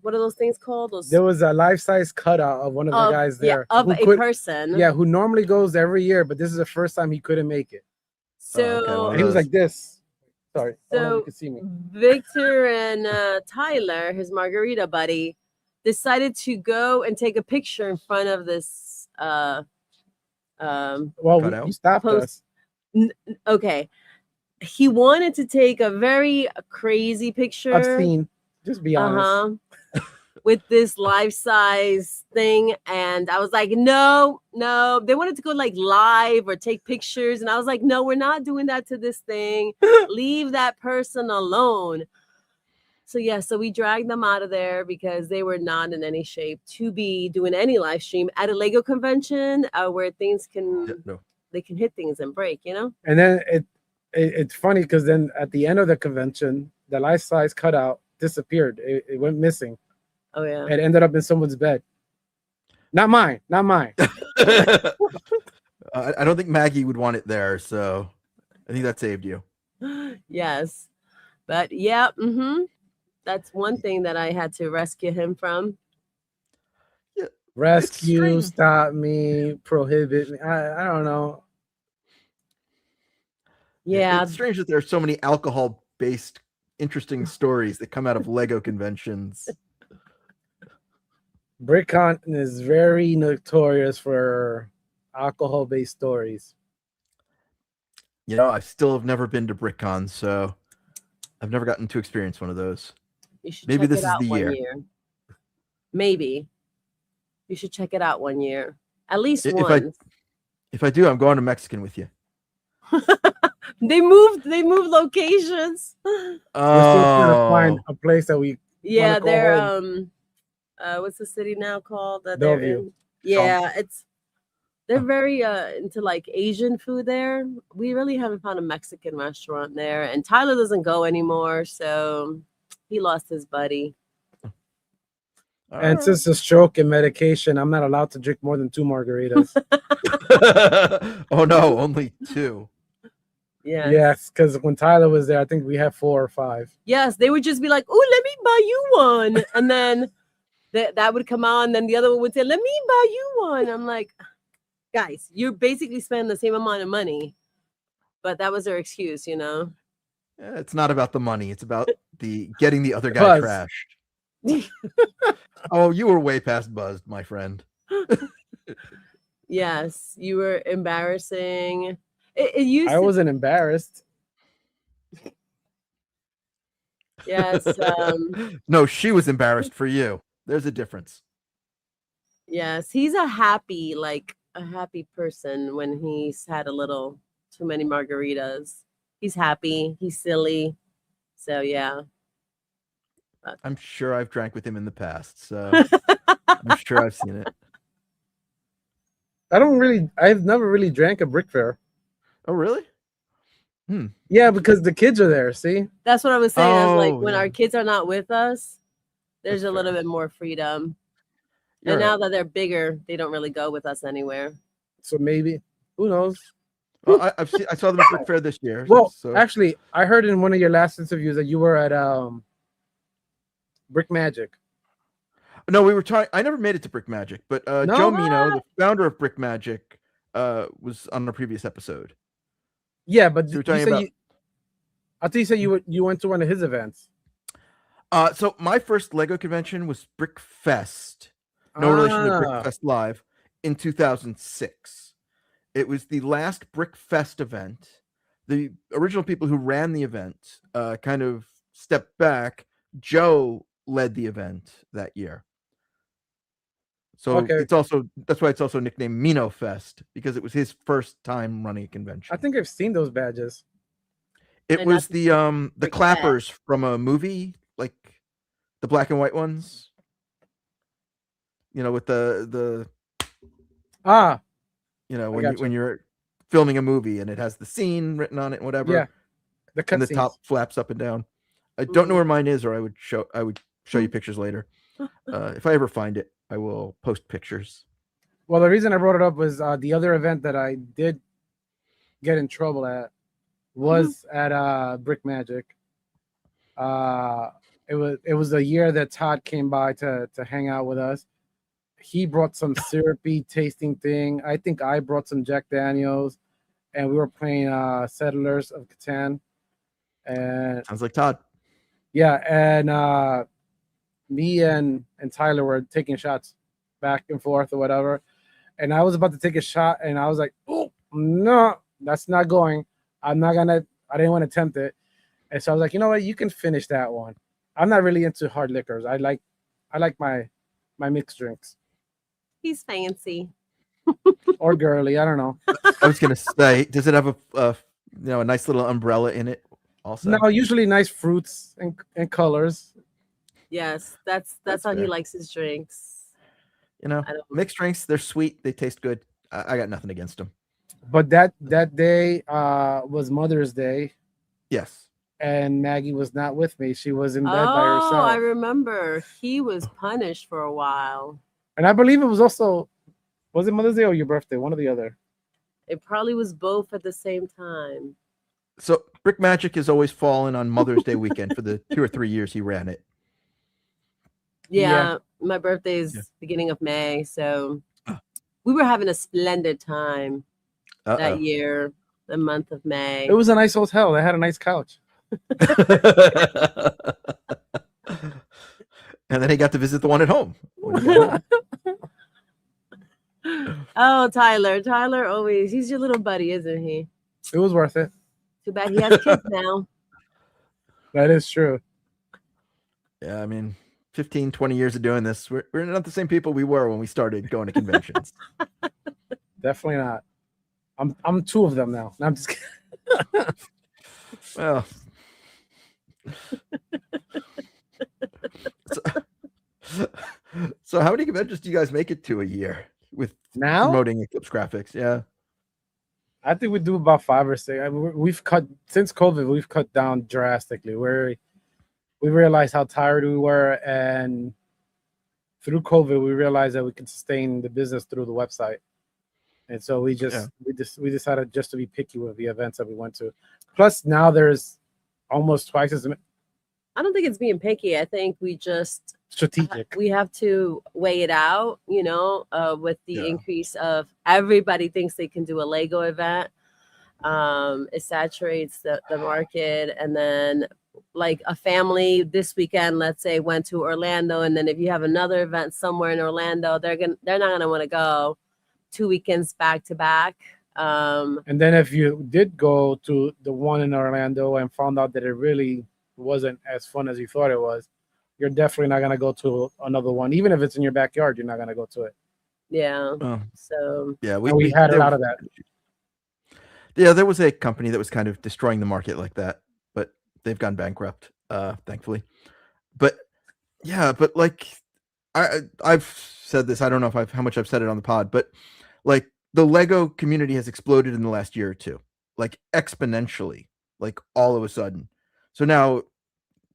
what are those things called? There was a life-size cutout of one of the guys there, of a person. Yeah, who normally goes every year, but this is the first time he couldn't make it. So and he was like this. Sorry. So you can see me. Victor and Tyler, his margarita buddy, decided to go and take a picture in front of this. He stopped us. Okay. He wanted to take a very crazy picture. Obscene. Just be honest. With this life-size thing, and I was like, no. They wanted to go like live or take pictures, and I was like, no, we're not doing that to this thing. Leave that person alone. So yeah, so we dragged them out of there because they were not in any shape to be doing any live stream at a Lego convention where things they can hit things and break, you know. And then it's funny because then at the end of the convention, the life-size cutout disappeared. It went missing. Oh yeah. It ended up in someone's bed. Not mine. I don't think Maggie would want it there, so I think that saved you. Yes. But yeah, that's one thing that I had to rescue him from. Yeah. Rescue, stop me, prohibit me. I don't know. Yeah. It's strange that there are so many alcohol-based interesting stories that come out of Lego conventions. BrickCon is very notorious for alcohol-based stories. You know, I still have never been to BrickCon, so I've never gotten to experience one of those. You should Maybe check this it is out the one year. year. Maybe you should check it out one year, at least If once. if I do, I'm going to Mexican with you. They moved locations. We're still trying to find Oh, a place that we Yeah, call they're home. what's the city now called that they're Bellevue. in? Yeah, they're very into like Asian food there. We really haven't found a Mexican restaurant there, and Tyler doesn't go anymore, so he lost his buddy. And since the stroke and medication, I'm not allowed to drink more than 2 margaritas. Oh no, only 2. Yes, because when Tyler was there, I think we had 4 or 5. Yes, they would just be like, "Oh, let me buy you one," and then that would come on. And then the other one would say, "Let me buy you one." I'm like, guys, you're basically spending the same amount of money, but that was their excuse, you know. It's not about the money; it's about the getting the other guy Buzz. trashed. Oh, you were way past buzzed, my friend. Yes, you were embarrassing. It used I to, wasn't embarrassed. yes, No, she was embarrassed for you. There's a difference. yes. He's a happy person when he's had a little too many margaritas. He's happy. He's silly. So yeah. I'm sure I've drank with him in the past, so I'm sure I've seen it. I've never really drank a Brick Fair. Oh, really? Yeah, because the kids are there, see? That's what I was saying. I was like, Oh, when yeah. our kids are not with us, there's That's a little fair. bit more freedom. You're And right. now that they're bigger, they don't really go with us anywhere. So maybe, who knows? Well, I saw them at Brick Fair this year. Well, so actually, I heard in one of your last interviews that you were at Brick Magic. no, we were trying. I never made it to Brick Magic, but No? Joe Mino, the founder of Brick Magic, was on a previous episode. Yeah, but So we're you talking said about. I thought you said you went to one of his events. So my first Lego convention was Brick Fest. No relation to Brick Fest Live in 2006. It was the last Brick Fest event. The original people who ran the event kind of stepped back. Joe led the event that year. So Okay. that's why it's also nicknamed Mino Fest, because it was his first time running a convention. I think I've seen those badges. It And was that's the Brick clappers from a movie, like the black and white ones. You know, with the you know, when you're filming a movie and it has the scene written on it and whatever. Yeah. And the top flaps up and down. I don't know where mine is, or I would show you pictures later. If I ever find it, I will post pictures. Well, the reason I brought it up was the other event that I did get in trouble at was at Brick Magic. It was a year that Todd came by to hang out with us. He brought some syrupy tasting thing. I think I brought some Jack Daniels, and we were playing Settlers of Catan. And sounds like Todd. Yeah, and me and Tyler were taking shots back and forth or whatever. And I was about to take a shot, and I was like, "Oh no, that's not going. I didn't want to tempt it." And so I was like, "You know what? You can finish that one." I'm not really into hard liquors. I like my mixed drinks. He's fancy. Or girly, I don't know. I was gonna say, does it have a nice little umbrella in it? Also, No, usually nice fruits and colors. Yes, that's how he fair. likes his drinks. You know, mixed drinks, they're sweet, they taste good. I got nothing against them. But that day was Mother's Day. Yes. And Maggie was not with me. She was in bed by herself. Oh, I remember. He was punished for a while. And I believe it was also, was it Mother's Day or your birthday? One or the other. It probably was both at the same time. So Brick Magic has always fallen on Mother's Day weekend for the 2 or 3 years he ran it. Yeah. My birthday is beginning of May, so we were having a splendid time that year, the month of May. It was a nice hotel. They had a nice couch. And then he got to visit the one at home. when he got home. Oh, Tyler always, he's your little buddy, isn't he? It was worth it. Too bad he has kids now. That is true. Yeah, I mean, 15, 20 years of doing this, we're not the same people we were when we started going to conventions. Definitely not. I'm two of them now. No, I'm just kidding. Well, so how many conventions do you guys make it to a year with Now promoting EclipseGrafx? Yeah. I think we do about 5 or 6. I mean, we've cut since COVID. We've cut down drastically. We realized how tired we were, and through COVID, we realized that we could sustain the business through the website. And so we decided just to be picky with the events that we went to. Plus, now there's almost twice as many. I don't think it's being picky. I think we just Strategic. we have to weigh it out, with the Yeah. increase of everybody thinks they can do a Lego event. It saturates the market. And then like a family this weekend, let's say, went to Orlando, and then if you have another event somewhere in Orlando, they're not gonna want to go 2 weekends back to back. And then if you did go to the one in Orlando and found out that it really wasn't as fun as you thought it was, you're definitely not going to go to another one. Even if it's in your backyard, you're not going to go to it. Yeah. Oh, So yeah, We had a lot of that. Yeah, there was a company that was kind of destroying the market like that, but they've gone bankrupt, thankfully. But yeah, but like I've said this, I don't know if how much I've said it on the pod, but like the Lego community has exploded in the last year or two, like exponentially, like all of a sudden. So now,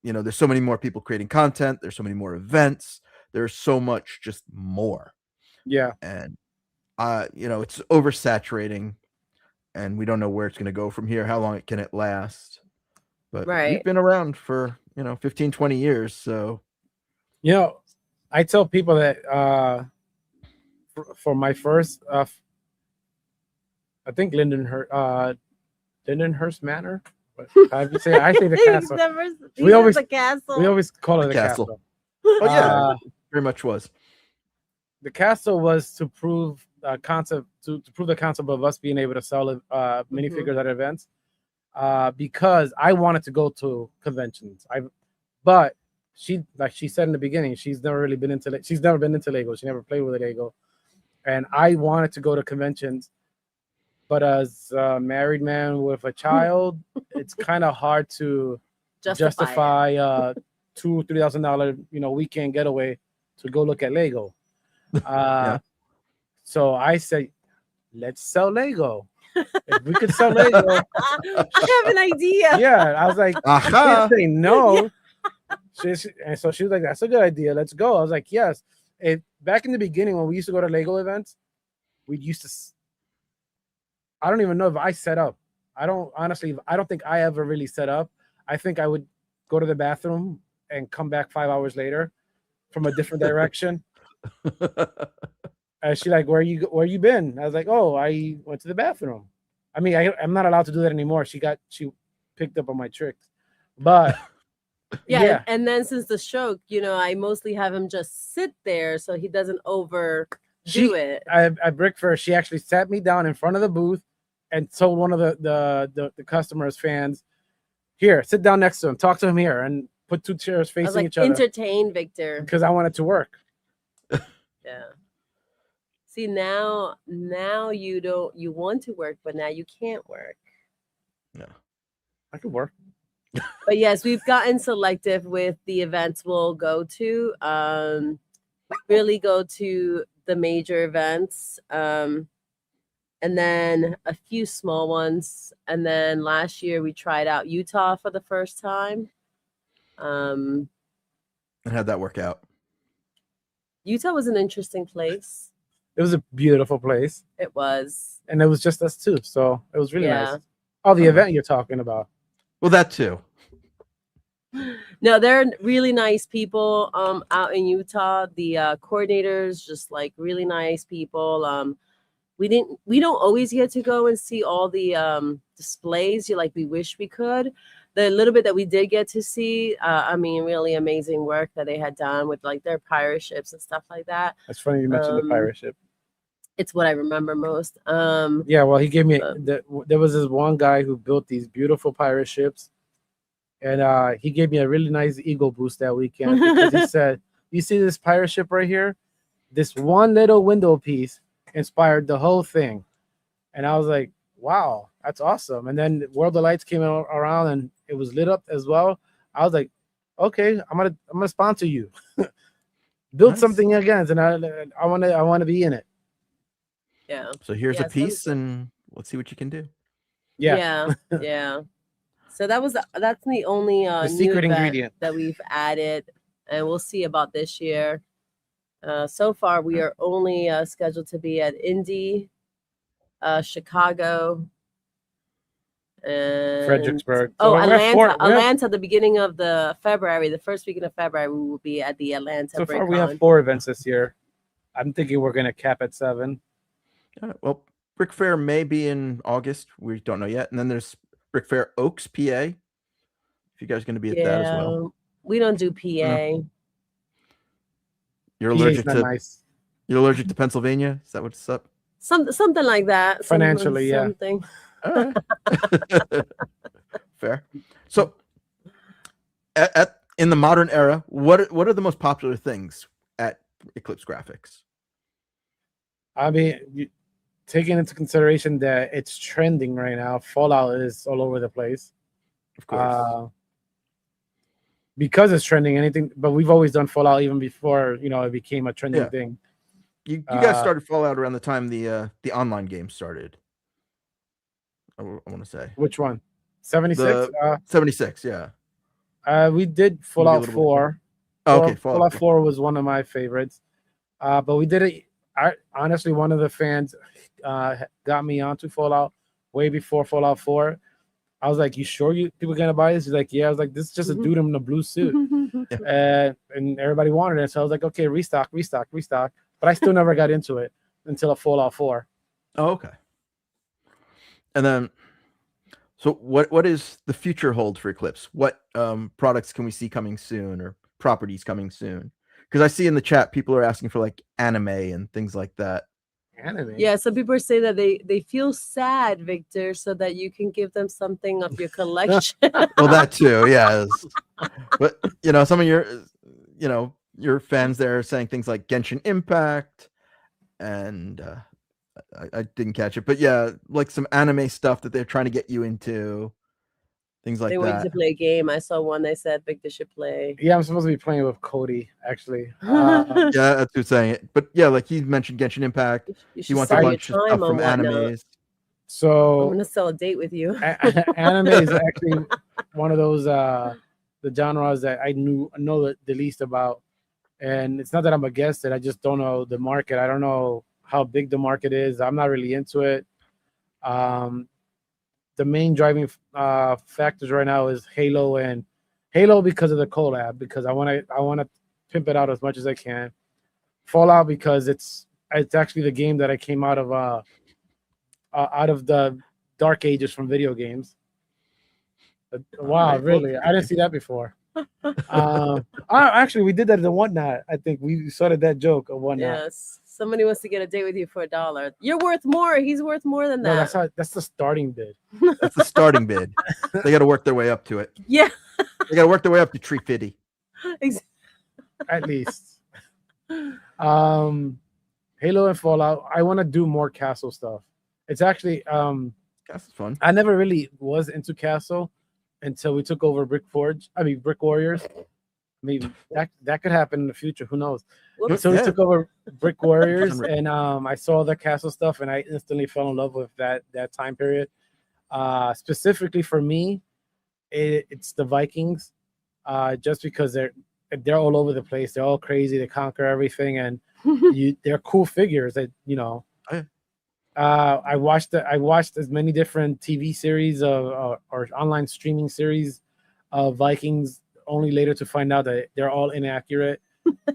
there's so many more people creating content. There's so many more events. There's so much just more. Yeah. And, it's oversaturating, and we don't know where it's going to go from here. How long it can last? But we've been around for, 15, 20 years. So, I tell people that for my first, I think Lyndhurst Manor. I say the castle. We always call it a castle. Oh yeah, very much was. The castle was to prove concept to prove the concept of us being able to sell minifigures at events. Because I wanted to go to conventions. But she said in the beginning, she's never been into Lego. She never played with Lego, and I wanted to go to conventions. But as a married man with a child, it's kind of hard to justify $2,000-$3,000 weekend getaway to go look at Lego. So I said, let's sell Lego. If we could sell Lego, I have an idea. Yeah, I was like, I can't say no. And so she was like, that's a good idea. Let's go. I was like, yes. Back in the beginning when we used to go to Lego events, we used to. I don't even know if I set up. I don't think I ever really set up. I think I would go to the bathroom and come back 5 hours later from a different direction. And she like, where you been? I was like, oh, I went to the bathroom. I mean, I'm not allowed to do that anymore. She picked up on my tricks, but yeah. And then since the stroke, I mostly have him just sit there so he doesn't overdo it. I bricked first. She actually sat me down in front of the booth and told one of the customers, fans, here, sit down next to him, talk to him here, and put two chairs facing each other. Entertain Victor. Because I wanted to work. Yeah. See, now you want to work, but now you can't work. Yeah. I could work. But yes, we've gotten selective with the events we'll go to. Really go to the major events. And then a few small ones. And then last year we tried out Utah for the first time. And how'd that work out? Utah was an interesting place. It was a beautiful place. It was. And it was just us two. So it was really nice. Oh, the event you're talking about. Well, that too. No, they're really nice people out in Utah. The coordinators, just like really nice people. We don't always get to go and see all the displays we wish we could, the little bit that we did get to see, I mean, really amazing work that they had done with like their pirate ships and stuff like that. That's funny you mentioned the pirate ship. It's what I remember most. Yeah, well, he gave me there was this one guy who built these beautiful pirate ships, and he gave me a really nice ego boost that weekend because he said, "You see this pirate ship right here? This one little window piece inspired the whole thing." And I was like, "Wow, that's awesome!" And then World of Lights came around and it was lit up as well. I was like, "Okay, I'm gonna sponsor you, build something again, and I want to be in it." Yeah. So here's a piece, and let's see what you can do. Yeah. So that's the only The new secret event ingredient that we've added, and we'll see about this year. So far, we are only scheduled to be at Indy, Chicago, and Fredericksburg. Oh, So Atlanta. Atlanta, the beginning of the first weekend of February, we will be at the Atlanta. So far, we have 4 events this year. I'm thinking we're gonna cap at 7. Well, Brick Fair may be in August. We don't know yet. And then there's Brick Fair Oaks, PA. If you guys are going to be at that as well. We don't do PA. You're allergic to nice. You're allergic to Pennsylvania? Is that what's up? Something like that. Financially, something. All right. Fair. So, in the modern era, what are the most popular things at EclipseGrafx? I mean, taking into consideration that it's trending right now, Fallout is all over the place. Of course. Because it's trending, but we've always done Fallout even before, it became a trending thing. You guys started Fallout around the time the online game started. I want to say. Which one? 76? 76, yeah. We did Fallout 4. Oh, okay, Fallout 4 was one of my favorites. But we did it. Honestly, one of the fans got me onto Fallout way before Fallout 4. I was like, "You sure people are gonna buy this?" He's like, "Yeah." I was like, "This is just a dude in a blue suit," and everybody wanted it. So I was like, "Okay, restock." But I still never got into it until Fallout 4. Oh, okay. And then, so what is the future hold for Eclipse? What products can we see coming soon, or properties coming soon? Because I see in the chat people are asking for like anime and things like that. Anime. Yeah, some people are saying that they feel sad, Victor, so that you can give them something of your collection. Well, that too, yes. But some of your fans there are saying things like Genshin Impact, and I didn't catch it, but yeah, like some anime stuff that they're trying to get you into. Things like they that. wanted to play a game. I saw one they said Victor should play. Yeah, I'm supposed to be playing with Cody, actually. Yeah, that's who's saying it. But yeah, like he mentioned Genshin Impact. He wants a bunch of stuff from animes. So I'm gonna sell a date with you. Anime is actually one of those the genres that I know the least about. And it's not that I'm against it. I just don't know the market. I don't know how big the market is. I'm not really into it. The main driving factors right now is Halo because of the collab, because I want to pimp it out as much as I can. Fallout because it's actually the game that I came out of the dark ages from video games. Wow, really? I didn't see that before. Actually, we did that in the Whatnot. I think we started that joke of Whatnot. Yes. Somebody wants to get a date with you for $1. You're worth more. He's worth more than that. No, that's the starting bid. That's the starting bid. They got to work their way up to it. Yeah. They got to work their way up to 350. At least. Halo and Fallout. I want to do more castle stuff. It's actually Castle's fun. I never really was into castle until we took over Brick Warriors. I mean, that could happen in the future. Who knows? So we took over Brick Warriors, and I saw the castle stuff, and I instantly fell in love with that time period. Specifically for me, it's the Vikings, just because they're all over the place. They're all crazy. They conquer everything, and they're cool figures. That I watched as many different TV series or online streaming series of Vikings, only later to find out that they're all inaccurate.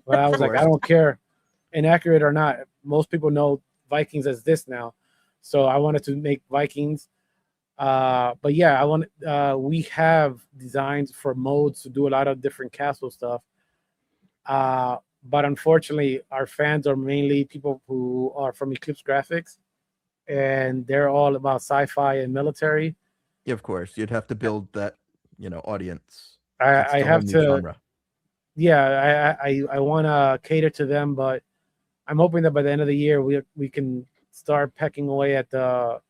But I was like, I don't care, inaccurate or not. Most people know Vikings as this now, so I wanted to make Vikings. But yeah, I want. We have designs for modes to do a lot of different castle stuff. But unfortunately, our fans are mainly people who are from EclipseGrafx, and they're all about sci-fi and military. Yeah, of course. You'd have to build that, audience. It's I a whole have new to. genre. Yeah, I want to cater to them, but I'm hoping that by the end of the year we can start pecking away at the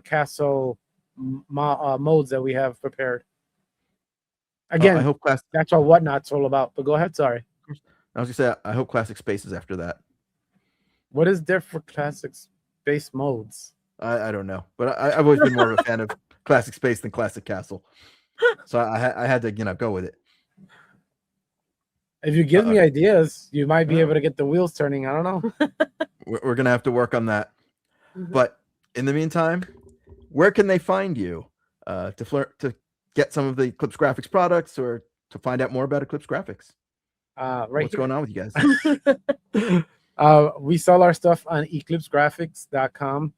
castle modes that we have prepared. Again, I hope class. that's what Whatnot's all about. But go ahead, sorry. I was gonna say I hope Classic Spaces after that. What is there for classic space modes? I don't know, but I've always been more of a fan of Classic Space than Classic Castle, so I had to go with it. If you give me ideas, you might be Yeah. able to get the wheels turning. I don't know. We're gonna have to work on that. Mhm. But in the meantime, where can they find you to get some of the EclipseGrafx products or to find out more about EclipseGrafx? Right What's here. going on with you guys? We sell our stuff on EclipseGrafx.com.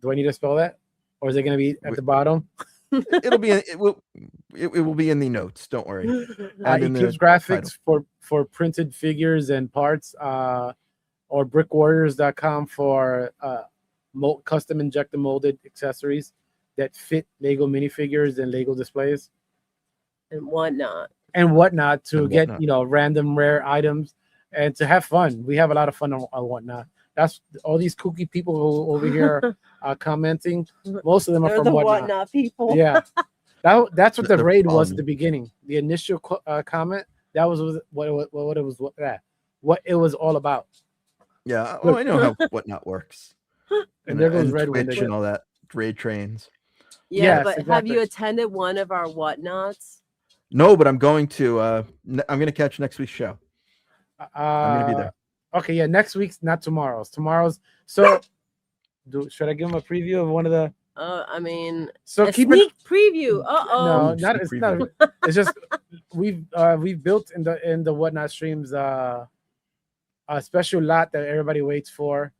Do I need to spell that, or is it going to be at the bottom? It'll be it will be in the notes. Don't worry. And in the EclipseGrafx for printed figures and parts, or BrickWarriors.com for custom injector molded accessories that fit Lego minifigures and Lego displays And whatnot. and whatnot to And get whatnot. random rare items and to have fun. We have a lot of fun on whatnot. That's all these kooky people who over here commenting. Most of them are They're from the whatnot. people. Yeah, that's what the They're raid was fun. at the beginning. The initial comment, that was what it was all about. Yeah. Look. Oh, I know how whatnot works. And there goes Red Twitch Wind and all that raid trains. Yeah, Yes, but have exactly. you attended one of our whatnots? No, but I'm going to. I'm going to catch next week's show. I'm going to be there. Okay, yeah, next week's, not tomorrow's. Tomorrow's. So, should I give them a preview of one of the? I mean, So a keep sneak preview. No, Ooh, not. sneak It's not. preview. It's just we've built in the whatnot streams a special lot that everybody waits for.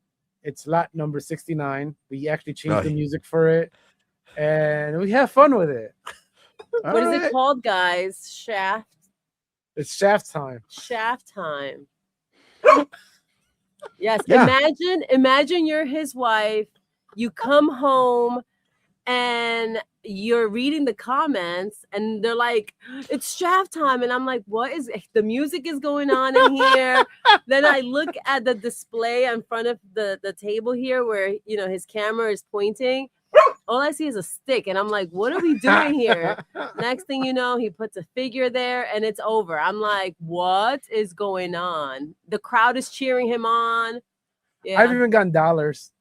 It's lot number 69. We actually changed the Right. music for it, and we have fun with it. What is it called, guys? Shaft It's shaft time. time. Yes. Yeah. Imagine you're his wife. You come home and you're reading the comments and they're like, it's shaft time. And I'm like, what is it? The music is going on in here. Then I look at the display in front of the table here where, his camera is pointing. All I see is a stick. And I'm like, what are we doing here? Next thing you know, he puts a figure there and it's over. I'm like, what is going on? The crowd is cheering him on. Yeah. I've even gotten dollars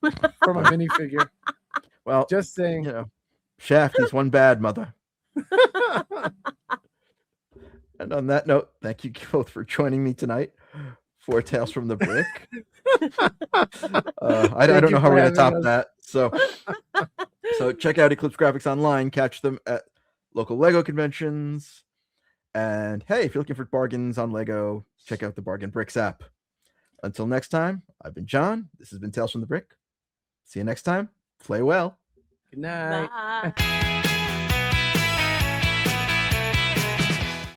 from a minifigure. Well, Just saying. Shaft is one bad mother. And on that note, thank you both for joining me tonight for Tales from the Brick. I don't know how we're going to top that. So check out EclipseGrafx online. Catch them at local Lego conventions. And hey, if you're looking for bargains on Lego, check out the Bargain Bricks app. Until next time, I've been John. This has been Tales from the Brick. See you next time. Play well. Good night. Bye.